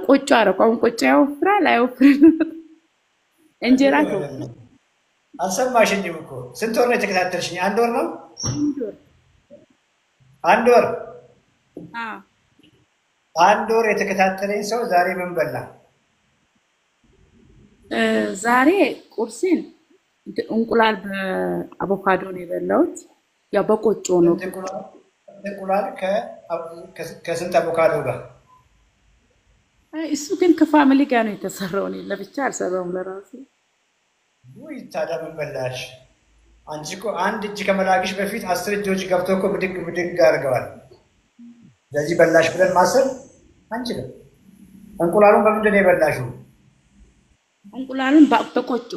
ቆጮ አደረኩ። አሁን ቆጮ ያወፍራል አይወፍርም? እንጀራ ተው። አልሰማሽኝም እኮ። ስንት ወር ነው የተከታተልሽኝ? አንድ ወር ነው? አንድ ወር አንድ ወር የተከታተለኝ ሰው ዛሬ ምን በላ? ዛሬ ቁርሴን እንቁላል በአቮካዶ ነው የበላሁት። ያው በቆጮ ነው። እንቁላል ከስንት አቮካዶ ጋር? እሱ ግን ከፋሚሊ ጋር ነው የተሰራው። እኔ ለብቻ አልሰራውም ለራሴ። ውይ ታዲያ ምን በላሽ? አንቺ እኮ አንድ እጅ ከመላክሽ በፊት 10 እጆች ገብተው እኮ ብድግ ብድግ አድርገዋል። ለዚህ በላሽ ብለን ማሰብ አንችልም። እንቁላሉን በምንድን ነው የበላሽው? እንቁላሉን በቆጮ።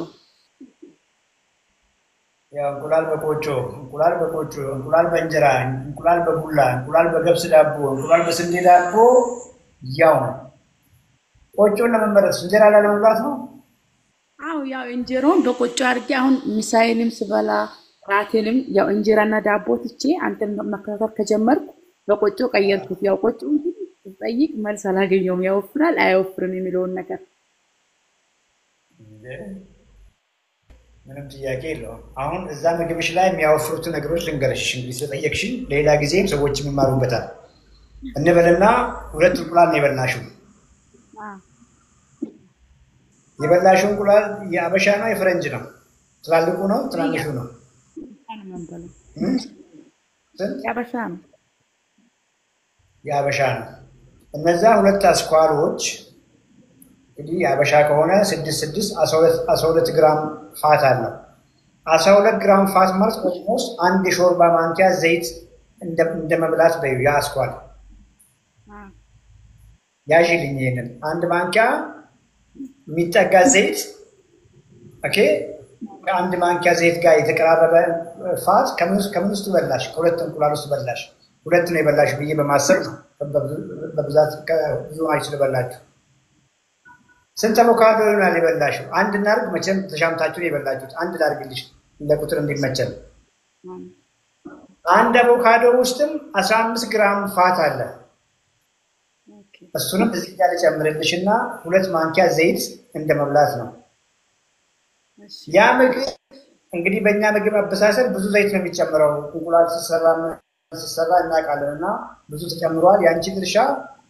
ያው እንቁላል በቆጮ፣ እንቁላል በቆጮ፣ እንቁላል በእንጀራ፣ እንቁላል በቡላ፣ እንቁላል በገብስ ዳቦ፣ እንቁላል በስንዴ ዳቦ ያው ነው። ቆጮን ለመመረጥ እንጀራ ላለመብላት ነው። አዎ ያው እንጀራውን በቆጮ አድርጌ አሁን ምሳዬንም ስበላ ራቴንም ያው እንጀራና ዳቦ ትቼ አንተን መከታተል ከጀመርኩ በቆጮ ቀየርኩት። ያው ቆጮ ጠይቅ መልስ አላገኘውም። ያወፍራል አይወፍርም የሚለውን ነገር ምንም ጥያቄ የለውም። አሁን እዛ ምግብሽ ላይ የሚያወፍሩት ነገሮች ልንገርሽ። እንግዲህ ስለጠየቅሽኝ ሌላ ጊዜም ሰዎች የሚማሩበታል እንበልና 2 እንቁላል ነው የበላሽው። የበላሽው እንቁላል የአበሻ ነው የፈረንጅ ነው? ትላልቁ ነው ትናንሹ ነው? ስንት? ያበሻ ነው። የአበሻ ነው። እነዛ ሁለት አስኳሎች እንግዲህ የአበሻ ከሆነ 12 ግራም ፋት አለው። 12 ግራም ፋት ማለት ኦልሞስት አንድ የሾርባ ማንኪያ ዘይት እንደ መብላት በዩ። ያ አስኳል ያዥልኝ ይሄንን አንድ ማንኪያ የሚጠጋ ዘይት ኦኬ። ከአንድ ማንኪያ ዘይት ጋር የተቀራረበ ፋት ከምን ውስጥ በላሽ? ከሁለት እንቁላል ውስጥ በላሽ። ሁለት ነው የበላሽ ብዬ በማሰብ ነው። በብዛት ብዙ አይነት ስለበላችሁ ስንት አቮካዶ ይሆናል የበላሽው? አንድ እናድርግ። መቼም ተሻምታችሁ የበላችሁት አንድ ላድርግልሽ ለቁጥር እንዲመቸን። አንድ አቮካዶ ውስጥም 15 ግራም ፋት አለ። እሱንም እዚህ ጋር ልጨምርልሽ እና 2 ማንኪያ ዘይት እንደ መብላት ነው። ያ ምግብ እንግዲህ በእኛ ምግብ አበሳሰል ብዙ ዘይት ነው የሚጨምረው። እንቁላል ሲሰራ እናውቃለን እና ብዙ ተጨምሯል። የአንቺ ድርሻ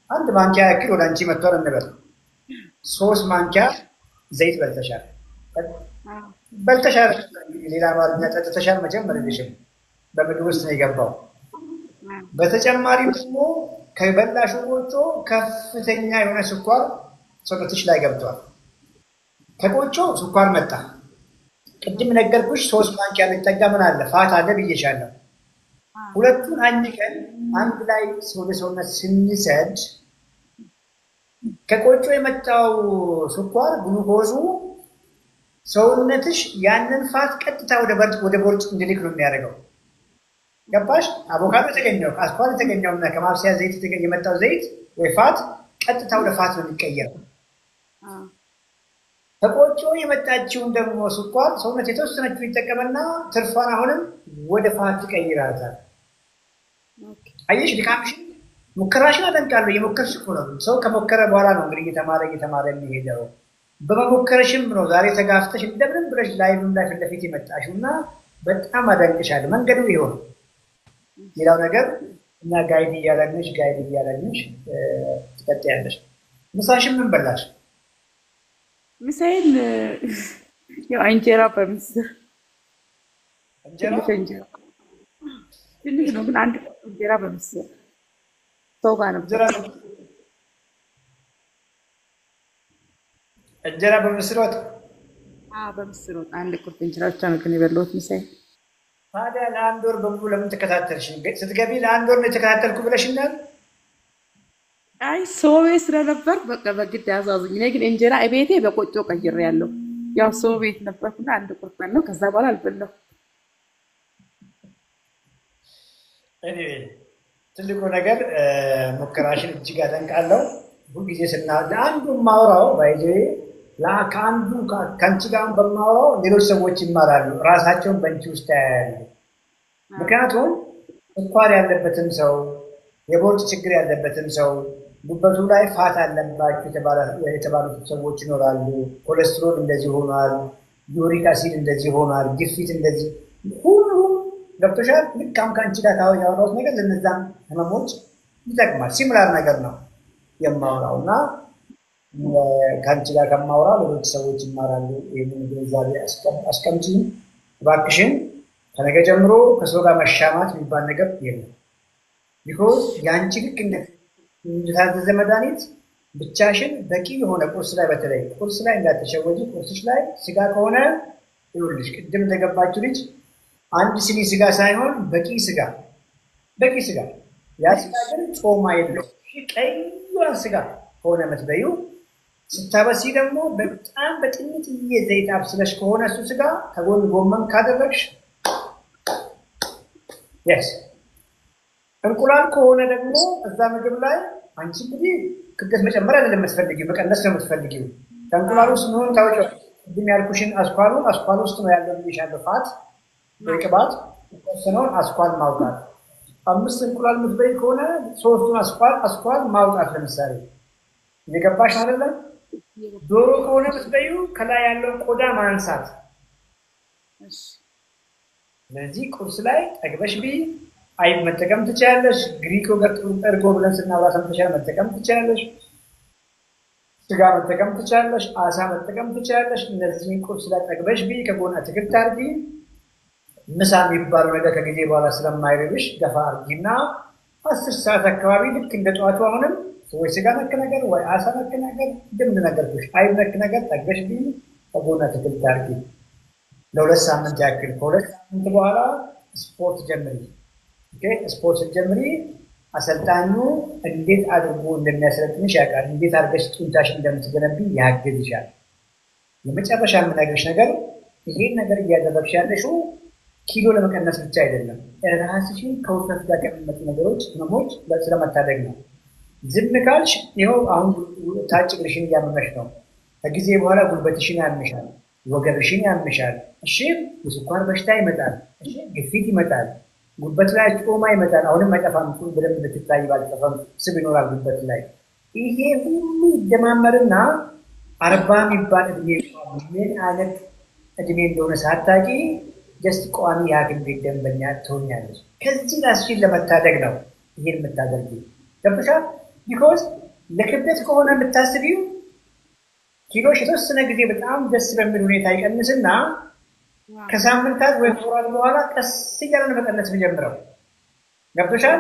አንድ ማንኪያ ያክል ወደ አንቺ መጥቷል እንበል። 3 ማንኪያ ዘይት በልተሻል። ሌላ ማርኛ ጠጥተሻል መጀመሪያሽም በምግብ ውስጥ ነው የገባው። በተጨማሪ ደግሞ ከበላሹ ቆጮ ከፍተኛ የሆነ ስኳር ሰውነትሽ ላይ ገብቷል። ከቆጮ ስኳር መጣ። ቅድም ነገርኩሽ 3 ማንኪያ የሚጠጋ ምን አለ ፋት አለ ብዬሻለሁ። ሁለቱን አኝከን አንድ ላይ ወደ ሰውነት ስንሰድ ከቆጮ የመጣው ስኳር ግሉኮዙ ሰውነትሽ ያንን ፋት ቀጥታ ወደ ቦርጭ እንዲልክ ነው የሚያደርገው። ገባሽ? አቮካዶ የተገኘው ከአስኳል የተገኘውና ከማብሰያ ዘይት የመጣው ዘይት ወይ ፋት ቀጥታ ወደ ፋት ነው የሚቀየረው። ከቆጮ የመጣችውን ደግሞ ስኳር ሰውነት የተወሰነችው ይጠቀምና ትርፏን አሁንም ወደ ፋት ይቀይራታል። አየሽ ድካምሽን፣ ሙከራሽን አደንቃለሁ። የሞከርሽ እኮ ነው። ሰው ከሞከረ በኋላ ነው እንግዲህ እየተማረ የሚሄደው። በመሞከርሽም ነው ዛሬ ተጋፍተሽ እንደምንም ብለሽ ላይቭም ላይ ፊት ለፊት የመጣሽው እና በጣም አደንቅሻለሁ። መንገዱ ይሆን ሌላው ነገር እና ጋይድ እያለንሽ ትቀጥያለሽ። ምሳሽን ምን በላሽ? ምሳዬን ያው እንጀራ በምስር ትንሽ ነው ግን አንድ እንጀራ በምስር ሰው ጋር ነው። እንጀራ በምስር ወጥ? በምስር ወጥ አንድ ቁርጥ እንጀራ ብቻ ነው ግን የበላሁት ምሳዬ። ታዲያ ለአንድ ወር በሙሉ ለምን ተከታተልሽ? ስትገቢ ለአንድ ወር ነው የተከታተልኩ ብለሽኛል። አይ ሰው ቤት ስለነበር በቃ በግድ ያዛዙኝ። እኔ ግን እንጀራ ቤቴ በቆጮ ቀይሬያለሁ። ያው ሰው ቤት ነበርኩና አንድ ቁርጥ ነው። ከዛ በኋላ አልበላሁም። ትልቁ ነገር ሙከራሽን እጅግ አደንቃለሁ። ሁልጊዜ ለአንዱ ማውራው ባይዜ ከአንዱ ከአንቺ ጋር በማውራው ሌሎች ሰዎች ይማራሉ፣ ራሳቸውን በአንቺ ውስጥ ያያሉ። ምክንያቱም ስኳር ያለበትም ሰው የቦርጭ ችግር ያለበትም ሰው ጉበቱ ላይ ፋት አለባቸው የተባሉት ሰዎች ይኖራሉ። ኮሌስትሮል እንደዚህ ሆኗል፣ ዩሪክ አሲድ እንደዚህ ሆኗል፣ ግፊት እንደዚህ ሁሉም ገብቶሻል። ልክ አሁን ከአንቺ ጋር ያወራሁት ነገር ለነዛም ህመሞች ይጠቅማል። ሲሚላር ነገር ነው የማወራው እና ከአንቺ ጋር ከማወራ ሌሎች ሰዎች ይማራሉ። ይህንን ግንዛቤ አስቀምጪ እባክሽን። ከነገ ጀምሮ ከሰው ጋር መሻማት የሚባል ነገር የለም። ቢኮዝ የአንቺ ልክ እንደታዘዘ መድኃኒት ብቻሽን በቂ የሆነ ቁርስ ላይ በተለይ ቁርስ ላይ እንዳትሸወጂ። ቁርስሽ ላይ ስጋ ከሆነ ይኸውልሽ ቅድም እንደገባችው ልጅ አንድ ሲኒ ስጋ ሳይሆን በቂ ስጋ ያ ስጋ ግን ጮማ የለው ቀይዋን ስጋ ከሆነ የምትበይው ስታበሲ ደግሞ በጣም በጥንጥዬ ዘይት አብስለሽ ከሆነ እሱ ስጋ ከጎን ጎመን ካደረግሽ የስ እንቁላል ከሆነ ደግሞ እዛ ምግብ ላይ አንቺ እንግዲህ ክብደት መጨመር አይደለም የምትፈልጊው፣ መቀነስ ነው የምትፈልጊው። ከእንቁላል ውስጥ ምን ታውቂው? ቅድም ያልኩሽን አስኳል ውስጥ ነው ያለው ብዬሻለሁ። ፋት ወይ ቅባት የተወሰነውን አስኳል ማውጣት። 5 እንቁላል የምትበይ ከሆነ 3ቱን አስኳል ማውጣት። ለምሳሌ እየገባሽ አይደለም? ዶሮ ከሆነ የምትበዩ ከላይ ያለውን ቆዳ ማንሳት። ስለዚህ ቁርስ ላይ ጠግበሽ አይብ መጠቀም ትችላለሽ። ግሪክ እርጎ ብለን ስናወራ ሰምተሻል። መጠቀም ትችላለሽ። ስጋ መጠቀም ትችላለሽ። አሳ መጠቀም ትችላለሽ። እነዚህን ቁርስ ላይ ጠግበሽ ከጎን አትክልት አድርጊ። ምሳ የሚባለው ነገር ከጊዜ በኋላ ስለማይርብሽ ገፋ አድርጊና 10 ሰዓት አካባቢ ልክ እንደ ጠዋቱ አሁንም ወይ ስጋ ነክ ነገር ወይ አሳ ነክ ነገር ድም ነገርኩሽ አይብ ነክ ነገር ጠገሽ ቢል ከጎና ትክክል አድርጊ ለሁለት ሳምንት ያክል ከሁለት ሳምንት በኋላ ስፖርት ጀምሪ ኦኬ ስፖርት ጀምሪ አሰልጣኙ እንዴት አድርጎ እንደሚያሰለጥንሽ ያውቃል እንዴት አድርገሽ ጡንቻሽ እንደምትገነቢ ያግዝሻል የመጨረሻ የምነግርሽ ነገር ይሄን ነገር እያደረግሽ ያለሽው ኪሎ ለመቀነስ ብቻ አይደለም ራስሽን ከውፍረት ጋር ከሚመጡ ነገሮች ህመሞች ስለመታደግ ነው ዝም ካልሽ ይኸው አሁን ታች እግርሽን እያመመሽ ነው ከጊዜ በኋላ ጉልበትሽን ያምሻል ወገብሽን ያምሻል እሺ የስኳር በሽታ ይመጣል እሺ ግፊት ይመጣል ጉልበት ላይ ጮማ ይመጣል አሁንም አይጠፋም ብለም ልትታይ ባልጠፋም ስብ ይኖራል ጉልበት ላይ ይሄ ሁሉ ይደማመርና 40 የሚባል እድሜ ምን አይነት እድሜ እንደሆነ ሳታቂ ጀስት ቋሚ የሐኪም ቤት ደንበኛ ትሆኛለሽ ከዚህ ራስሽን ለመታደግ ነው ይሄን የምታደርጊው ገብቶሻል ቢኮዝ ለክብደት ከሆነ የምታስቢው ኪሎሽ የተወሰነ ጊዜ በጣም ደስ በሚል ሁኔታ ይቀንስና ከሳምንታት ወይ ወራት በኋላ ቀስ እያለ መቀነስ የሚጀምረው ገብቶሻል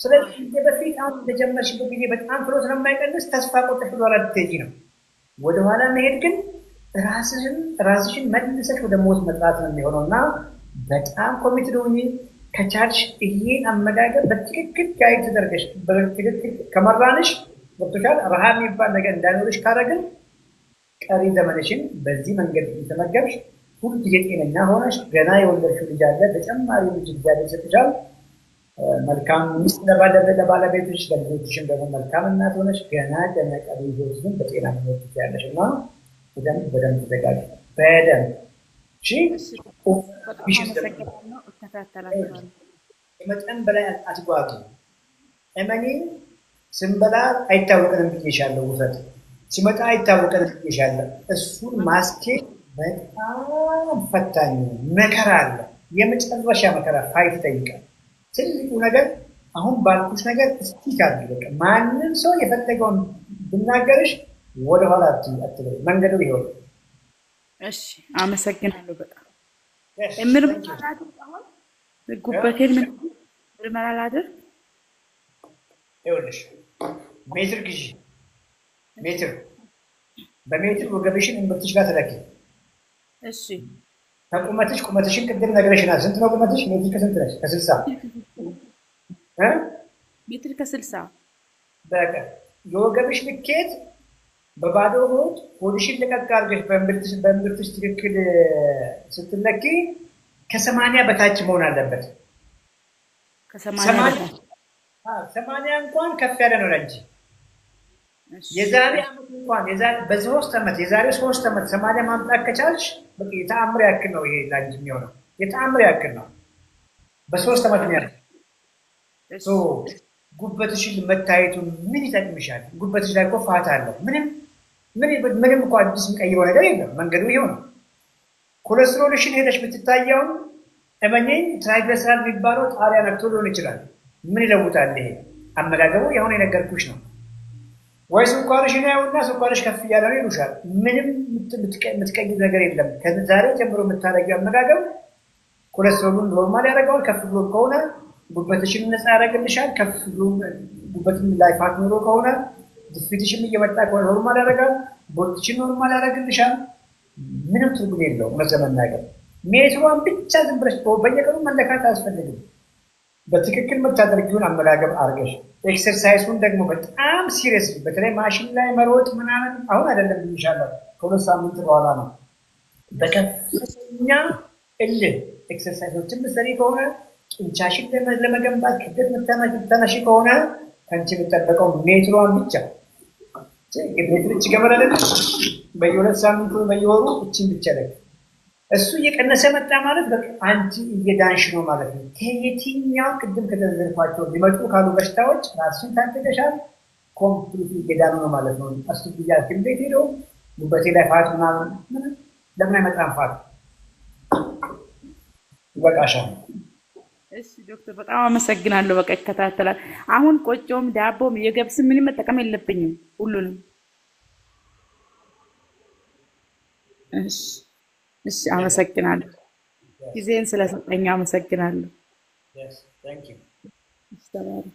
ስለዚህ በፊት አሁን እንደጀመርሽበት ጊዜ በጣም ቶሎ ስለማይቀንስ ተስፋ ቆርጠሽ ወደኋላ ልትሄጂ ነው ወደኋላ መሄድ ግን ራስሽን መልሰሽ ወደ ሞት መጥራት ነው የሚሆነውና በጣም ኮሚትድ ሆኚ ከቻልሽ ይሄን አመጋገብ በትክክል ጋይድ ተደርገሽ በትክክል ከመራንሽ ገብቶሻል ረሃብ የሚባል ነገር እንዳይኖርሽ ካረግን ቀሪ ዘመንሽን በዚህ መንገድ እየተመገብሽ ሁሉ ጊዜ ጤነኛ ሆነሽ ገና የወለድሽው ልጅ አለ ተጨማሪ ልጅ እግዚአብሔር ይሰጥሻል መልካም ሚስት ለባለቤትሽ ለልጆችሽም ደግሞ መልካም እናት ሆነሽ ገና ቀሪ ህይወትሽን በጤና መኖር ትችያለሽና በደንብ ተዘጋጅ በደንብ እሺ ከመጠን በላይ አትጓጉ እመኒ ስንበላ አይታወቅንም ብዬሻለሁ ውፍረት ሲመጣ አይታወቅንም ብዬሻለሁ እሱን ማስኬድ በጣም ፈታኝ መከራ አለ የመጨረሻ መከራ ፋይት ይጠይቃል ትልቁ ነገር አሁን ባልኩሽ ነገር እስኪ በቃ ማንም ሰው የፈለገውን ብናገርሽ ወደ ኋላ አትበይ መንገዱ ይሆን እሺ አመሰግናለሁ በጣም ምርመራ አሁን ጉበቴን ምርመራ ላድርግ ይኸውልሽ ሜትር ግዢ ሜትር በሜትር ወገብሽን እምብርትሽ ጋር ተለኪ እሺ ቁመትሽን ቅድም ነግረሽናል ስንት ነው ቁመትሽ ሜትር ከስንት ነሽ ከ60 ሜትር ከ60 በቃ የወገብሽ ልኬት በባዶ ሆድ ሆድሽን ለቀቅ አድርገሽ በእምብርትሽ ትክክል ስትለኪ ከ80 በታች መሆን አለበት ከ80 እንኳን ከፍ ያለ ነው ለንጂ የዛሬ አመት እንኳን የዛሬ 3 አመት 80 ማምጣት ከቻልሽ በቃ የተአምር ያክል ነው ይሄ ላንጂ የሚሆነው የተአምር ያክል ነው በ3 አመት ነው ያለው ጉበትሽን መታየቱ ምን ይጠቅምሻል ጉበትሽ ላይ እኮ ፋታ አለው ምንም እኮ አዲስ የሚቀይረው ነገር የለም መንገዱ ይሄው ነው ኮሌስትሮልሽን ሄደሽ ብትታየው እመኚኝ ትራይግሊሰራይድ የሚባለው ጣሪያ ነክቶ ሊሆን ይችላል ምን ይለውጣል ይሄ አመጋገቡ የሆነ የነገርኩሽ ነው ወይ ስኳርሽን ያውና ስኳርሽ ከፍ እያለ ነው ይሉሻል ምንም የምትቀይር ነገር የለም ከዛሬ ጀምሮ የምታደርጊው አመጋገብ ኮሌስትሮሉን ኖርማል ያደርገዋል ከፍ ብሎ ከሆነ ጉበትሽን ነፃ ያደርግልሻል ከፍ ብሎ ጉበትን ላይ ፋት ኖሮ ከሆነ ግፊትሽም እየመጣ ከሆነ ኖርማል ያደርጋል ቦትሽን ኖርማል ያደርግልሻል ምንም ትርጉም የለውም እውነት ለመናገር ሜትሯን ብቻ ዝም ብለሽ በየቀኑ መለካት አያስፈልግም በትክክል የምታደርጊውን አመጋገብ አድርገሽ ኤክሰርሳይሱን ደግሞ በጣም ሲሪየስ በተለይ ማሽን ላይ መሮጥ ምናምን አሁን አይደለም ብዬሻለሁ ከሁለት ሳምንት በኋላ ነው በከፍተኛ እልህ ኤክሰርሳይሶችን ምሰሪ ከሆነ ጡንቻሽን ለመገንባት ክብደት የምታነሺ ከሆነ ከአንቺ የምጠበቀው ሜትሯን ብቻ ሜትሮች ገመረልን በየሁለት ሳምንቱ በየወሩ እችን ብቻ ላይ እሱ እየቀነሰ መጣ ማለት በቃ አንቺ እየዳንሽ ነው ማለት ነው ከየትኛው ቅድም ከተዘርፏቸው ሊመጡ ካሉ በሽታዎች ራስሽን ታደገሻል ኮምፕሊት እየዳኑ ነው ማለት ነው እሱ ብያችን ቤት ሄደው ጉበቴ ላይ ፋት ምናምን ለምን አይመጣም ፋት ይበቃሻል እሺ ዶክተር በጣም አመሰግናለሁ በቃ ይከታተላል አሁን ቆጮም ዳቦም የገብስ ምንም መጠቀም የለብኝም ሁሉንም እሺ አመሰግናለሁ ጊዜን ስለሰጠኝ አመሰግናለሁ። Yes, thank you. ተባረክ።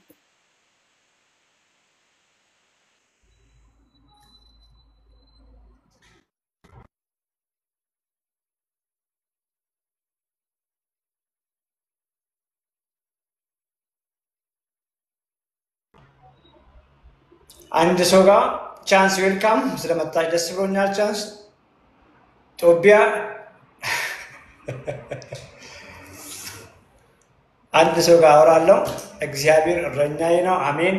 አንድ ሰው ጋር ቻንስ ዌልካም ስለመጣች ደስ ብሎኛል። ቻንስ ጦቢያ አንድ ሰው ጋር አወራለሁ። እግዚአብሔር እረኛዬ ነው። አሜን።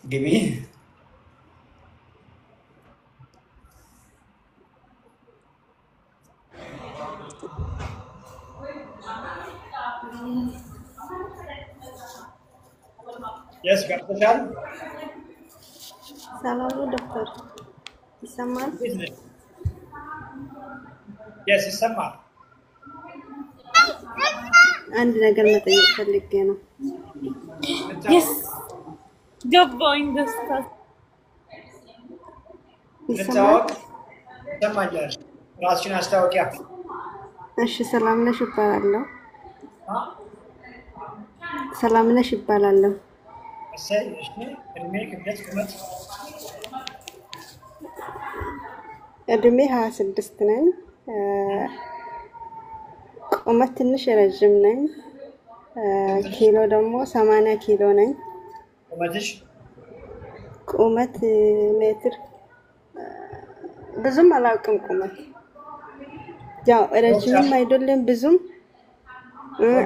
ግቢ። የስ ገብተሻል? ሰላም ነው ዶክተር፣ ይሰማል? የስ ይሰማል። አንድ ነገር መጠየቅ ፈልጌ ነው። የስ ገባኝ። ደስታ ይሰማል? ይሰማኛል። ራስሽን አስታውቂያ። እሺ፣ ሰላምነሽ ይባላለሁ። ሰላምነሽ ይባላለሁ። እሰይ። እሺ፣ እድሜ፣ ክብደት፣ ቁመት? እድሜ 26 ነኝ። ቁመት ትንሽ ረዥም ነኝ። ኪሎ ደግሞ 80 ኪሎ ነኝ። ቁመትሽ? ቁመት ሜትር ብዙም አላውቅም። ቁመት ያው ረዥምም አይደለም ብዙም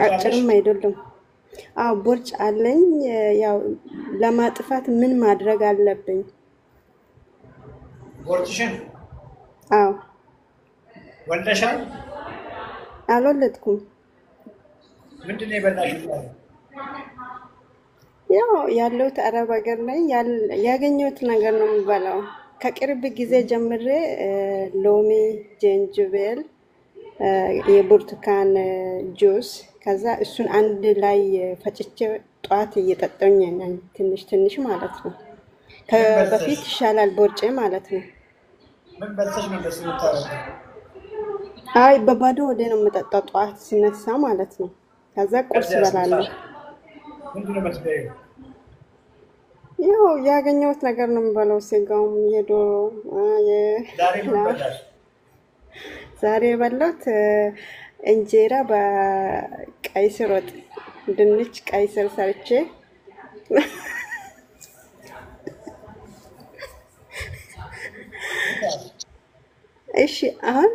አጭርም አይደለም። አዎ ቦርጭ አለኝ። ያው ለማጥፋት ምን ማድረግ አለብኝ? ቦርጭሽን? አዎ። ወልደሻል? አልወለድኩም። ምንድን ነው የበላሽው? ያው ያለሁት አረብ ሀገር ላይ ያገኘሁት ነገር ነው የምበላው። ከቅርብ ጊዜ ጀምሬ ሎሚ፣ ጅንጅብል፣ የብርቱካን ጁስ ከዛ እሱን አንድ ላይ ፈጭቼ ጧት እየጠጣሁኝ ነኝ። ትንሽ ትንሽ ማለት ነው። ከበፊት ይሻላል ቦርጬ ማለት ነው። ምን በልተሽ ነው እንደሱ የምታረጊው? አይ በባዶ ወደ ነው የምጠጣው ጧት ሲነሳ ማለት ነው። ከዛ ቁርስ እበላለሁ። ምንድን ነው የምትበይው? ያው ያገኘሁት ነገር ነው የምበላው። ስጋውም የዶሮ ዛሬ ምን በላሽ? ዛሬ የበላሁት እንጀራ በቀይ ስር ወጥ፣ ድንች ቀይ ስር ሰርቼ እሺ አሁን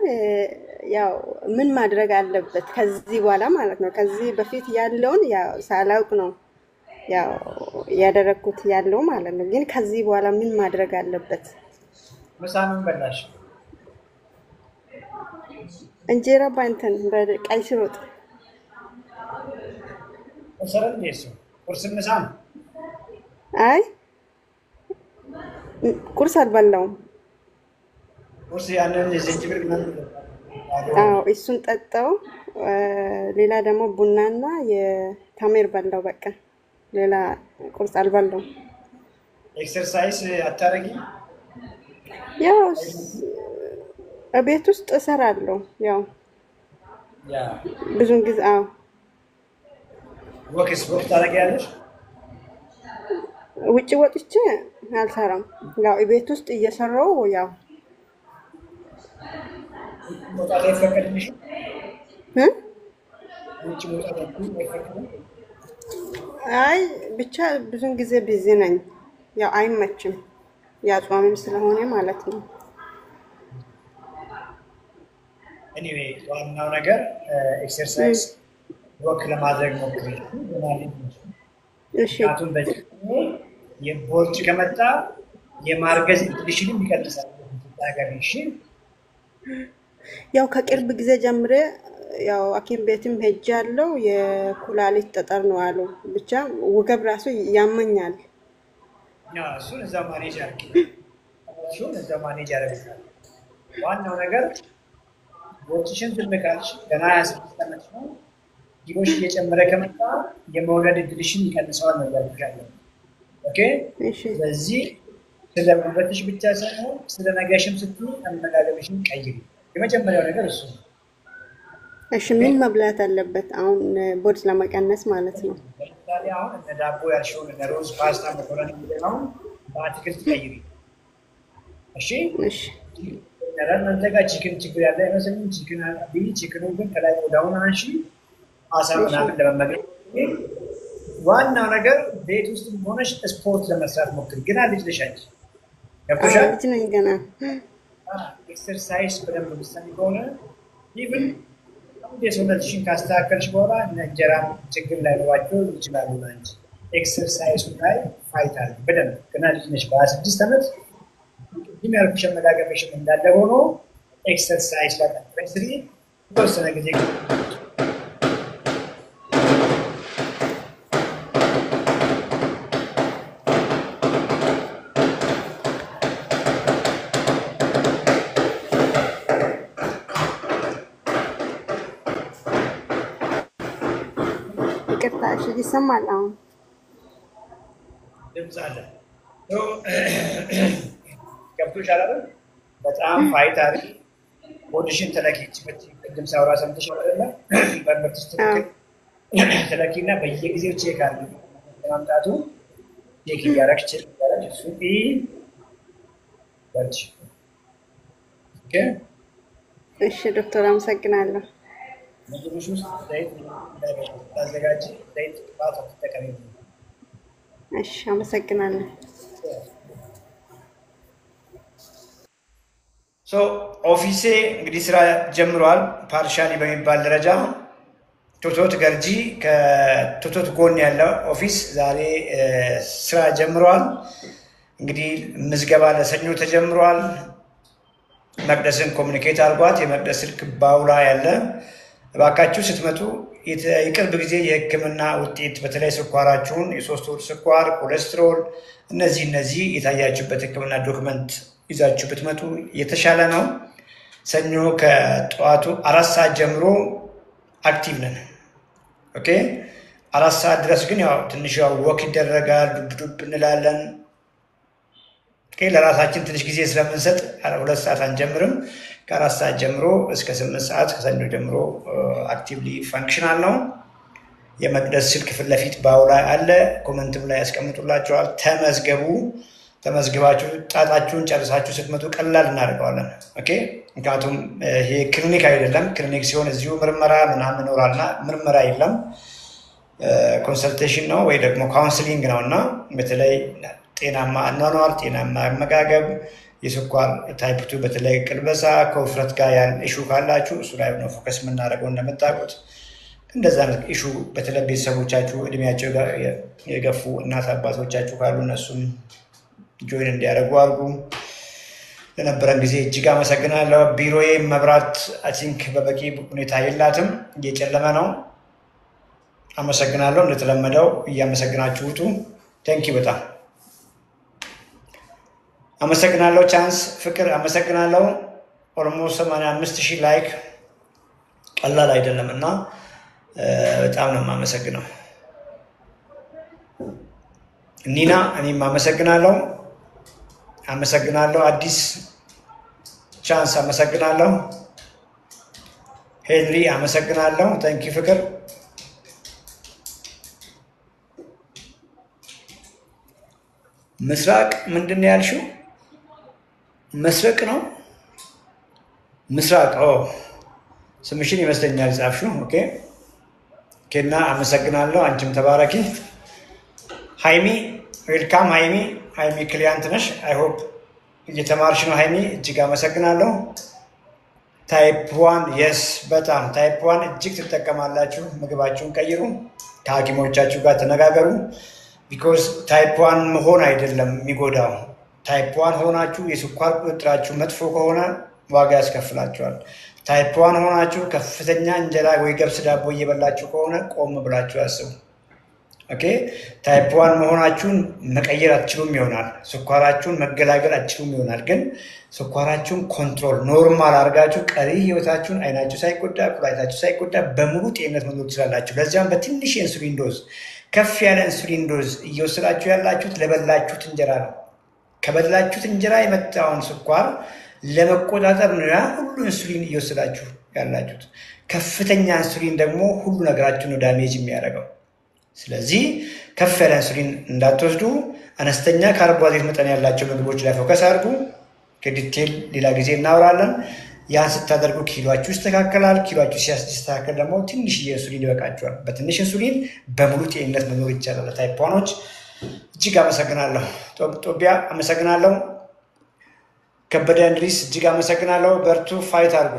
ያው ምን ማድረግ አለበት ከዚህ በኋላ ማለት ነው? ከዚህ በፊት ያለውን ያው ሳላውቅ ነው ያው ያደረኩት ያለው ማለት ነው። ግን ከዚህ በኋላ ምን ማድረግ አለበት? ምሳ ምን በላሽ? እንጀራ በእንትን በቀይ ስር ወጥ። ወሰረን ነው ቁርስ ምሳ ነው? አይ ቁርስ አልበላውም። ቁርስ ያንን የዝንጅብል ምናምን? አዎ እሱን ጠጣው። ሌላ ደግሞ ቡናና የተምር በላው። በቃ ሌላ ቁርስ አልበላውም። ኤክሰርሳይዝ አታረጊ? ያው ቤት ውስጥ እሰራለሁ። ያው ያ ብዙን ጊዜ አዎ። ወክስ ወቅት ታረጊያለሽ? ውጭ ወጥቼ አልሰራም። ያው ቤት ውስጥ እየሰራው ያው መውጣት አይፈቀድልሽም? ውጭ መውጣት አይፈቀድም? አይ ብቻ ብዙን ጊዜ ቢዚ ነኝ። ያው አይመችም። ያው ጾምም ስለሆነ ማለት ነው። ኤኒዌይ ዋናው ነገር ኤክሰርሳይዝ ወክ ለማድረግ ሞክሪ። እሺ። ምክንያቱም በዚህ የቦርጭ ከመጣ የማርገዝ እድልሽንም ይቀንሳል። ታገሪሽ ያው ከቅርብ ጊዜ ጀምሬ ያው ሐኪም ቤትም ሄጃለሁ። የኩላሊት ጠጠር ነው አሉ። ብቻ ወገብ ራሱ ያመኛል። እሱን እዛ ማኔጅ አድርጊ። እሱን እዛ ማኔጅ ያደርጋል። ዋናው ነገር ቦርጭሽን ዝም ካልሽ ገና 26 ዓመት ነው። ኪሎሽ እየጨመረ ከመጣ የመውለድ እድልሽን ይቀንሰዋል ነው ያልኩሻለሁ። ኦኬ። ስለዚህ ስለ ውበትሽ ብቻ ሳይሆን ስለ ነገሽም ስትይ አመጋገብሽን ቀይሪ። የመጀመሪያው ነገር እሱ ነው። እሺ ምን መብላት አለበት አሁን ቦድ ለመቀነስ ማለት ነው? ለምሳሌ አሁን እነ ዳቦ ያልሽውን እነ ሮዝ ፓስታ መኮረኒ ነው በአትክልት ቀይሪ። እሺ እሺ ያለን አንተጋ ቺክን ችግር ያለ አይመስልም። ቺክን ቢሊ ቺክኑ ግን ከላይ ወዳውን አንሺ አሳ ምናምን ለመመገብ ዋናው ነገር ቤት ውስጥ ሆነሽ ስፖርት ለመስራት ሞክሪ። ግን ልጅ ነሽ አንቺ ገብቶሻል? ልጅ ነኝ ገና። ኤክሰርሳይዝ በደንብ ምሳሌ ከሆነ ኢቭን የሰውነትሽን ካስተካከልሽ በኋላ እንጀራ ችግር ላይኖራቸው ይችላሉ። አንቺ ኤክሰርሳይዝ ላይ ፋይት አለ በደንብ ገና ልጅ ነሽ። በ26 ዓመት የሚያልኩሽ አመጋገብሽ እንዳለ ሆኖ ኤክሰርሳይዝ ላይ ተስሪ ተወሰነ ጊዜ ይሰማል አሁን ድምጽ አለ ገብቶሻል አይደል? በጣም ፋይት አድርጊ። ኦዲሽን ተለኪች ቅድም ሳውራ ሰምተሽ አይደለ? በመርትሽ ተለኪና በየጊዜው ቼክ አድርጊ። ለማምጣቱ ቼክ እያደረግሽ ሱቂ በርቺ። ኦኬ እሺ ዶክተር አመሰግናለሁ። ምግብሽ ውስጥ ዘይት ታዘጋጂ፣ ዘይት ቅባት አትጠቀሚ። እሺ አመሰግናለሁ። ኦፊሴ እንግዲህ ስራ ጀምሯል። ፓርሻሊ በሚባል ደረጃ ቶቶት ገርጂ ከቶቶት ጎን ያለው ኦፊስ ዛሬ ስራ ጀምሯል። እንግዲህ ምዝገባ ለሰኞ ተጀምሯል። መቅደስን ኮሚኒኬት አድርጓት። የመቅደስ ስልክ ባውላ ያለ እባካችሁ ስትመጡ የቅርብ ጊዜ የሕክምና ውጤት በተለይ ስኳራችሁን የ3 ወር ስኳር፣ ኮሌስትሮል እነዚህ የታያችሁበት ሕክምና ዶክመንት ይዛችሁ ብትመጡ የተሻለ ነው። ሰኞ ከጠዋቱ 4 ሰዓት ጀምሮ አክቲቭ ነን። ኦኬ 4 ሰዓት ድረስ ግን ያው ትንሽ ያው ወክ ይደረጋል፣ ዱብ እንላለን። ኦኬ ለራሳችን ትንሽ ጊዜ ስለምንሰጥ 2 ሰዓት አንጀምርም። ከ4 ሰዓት ጀምሮ እስከ 8 ሰዓት ከሰኞ ጀምሮ አክቲቭሊ ፈንክሽናል ነው። የመቅደስ ስልክ ፊት ለፊት ባውላ አለ። ኮመንትም ላይ ያስቀምጡላችኋል። ተመዝገቡ። ተመዝግባችሁ ጣጣችሁን ጨርሳችሁ ስትመጡ ቀላል እናደርገዋለን። ኦኬ ምክንያቱም ይሄ ክሊኒክ አይደለም። ክሊኒክ ሲሆን እዚሁ ምርመራ ምናምን ይኖራልና ምርመራ የለም። ኮንሰልቴሽን ነው ወይ ደግሞ ካውንስሊንግ ነው እና በተለይ ጤናማ አኗኗር፣ ጤናማ አመጋገብ፣ የስኳር ታይፕ 2 በተለይ ቅልበሳ ከውፍረት ጋር ያን ኢሹ ካላችሁ እሱ ላይ ነው ፎከስ የምናደርገው። እንደምታውቁት እንደዛ ነው ኢሹ በተለይ ቤተሰቦቻችሁ እድሜያቸው ጋር የገፉ እናት አባቶቻችሁ ካሉ እነሱም ጆይን እንዲያደርጉ አድርጉ። ለነበረን ጊዜ እጅግ አመሰግናለሁ። ቢሮዬ መብራት አይ ቲንክ በበቂ ሁኔታ የላትም፣ እየጨለመ ነው። አመሰግናለሁ። እንደተለመደው እያመሰግናችሁ ውጡ። ቴንኪ በጣም አመሰግናለሁ። ቻንስ ፍቅር አመሰግናለሁ። ኦልሞስት 85,000 ላይክ ቀላል አይደለም እና በጣም ነው የማመሰግነው። ኒና እኔም አመሰግናለሁ። አዲስ ቻንስ አመሰግናለሁ። ሄንሪ አመሰግናለሁ። ታንኪ ፍቅር ምስራቅ ምንድን ነው ያልሽው? መስረቅ ነው ምስራቅ። ስምሽን ይመስለኛል ጻፍሽው። ኦኬ ኬና አመሰግናለሁ። አንቺም ተባረኪ። ሃይሚ ዌልካም። ሃይሚ ክሊያንት ነሽ። አይ ሆፕ እየተማርሽ ነው ሃይሚ። እጅግ አመሰግናለሁ። ታይፕ 1 የስ በጣም ታይፕ 1 እጅግ ትጠቀማላችሁ። ምግባችሁን ቀይሩ። ከሐኪሞቻችሁ ጋር ተነጋገሩ። ቢኮዝ ታይፕ 1 መሆን አይደለም የሚጎዳው። ታይፕ 1 ሆናችሁ የስኳር ቁጥጥራችሁ መጥፎ ከሆነ ዋጋ ያስከፍላችኋል። ታይፕ 1 ሆናችሁ ከፍተኛ እንጀራ ወይ ገብስ ዳቦ እየበላችሁ ከሆነ ቆም ብላችሁ ያስቡ። ኦኬ ታይፕ 1 መሆናችሁን መቀየር አትችሉም ይሆናል። ስኳራችሁን መገላገል አትችሉም ይሆናል። ግን ስኳራችሁን ኮንትሮል ኖርማል አድርጋችሁ ቀሪ ህይወታችሁን አይናችሁ ሳይጎዳ ኩላሊታችሁ ሳይጎዳ በሙሉ ጤንነት መኖር ትችላላችሁ። ለዚያም በትንሽ የኢንሱሊን ዶዝ ከፍ ያለ ኢንሱሊን ዶዝ እየወሰዳችሁ ያላችሁት ለበላችሁት እንጀራ ነው። ከበላችሁት እንጀራ የመጣውን ስኳር ለመቆጣጠር ነው ያ ሁሉ ኢንሱሊን እየወሰዳችሁ ያላችሁት። ከፍተኛ ኢንሱሊን ደግሞ ሁሉ ነገራችሁን ነው ዳሜጅ የሚያደርገው። ስለዚህ ከፍ ያለ ኢንሱሊን እንዳትወስዱ፣ አነስተኛ ካርቦሃይድሬት መጠን ያላቸው ምግቦች ላይ ፎከስ አድርጉ። ከዲቴል ሌላ ጊዜ እናወራለን። ያን ስታደርጉ ኪሎአችሁ ይስተካከላል። ኪሎአችሁ ሲስተካከል ደግሞ ትንሽ ኢንሱሊን ይበቃችኋል። በትንሽ ኢንሱሊን በሙሉ ጤንነት መኖር ይቻላል። ታይፕ 1ዎች እጅግ አመሰግናለሁ። ጦቢያ አመሰግናለሁ። ከበደ እንድሪስ እጅግ አመሰግናለሁ። በርቱ፣ ፋይት አድርጉ።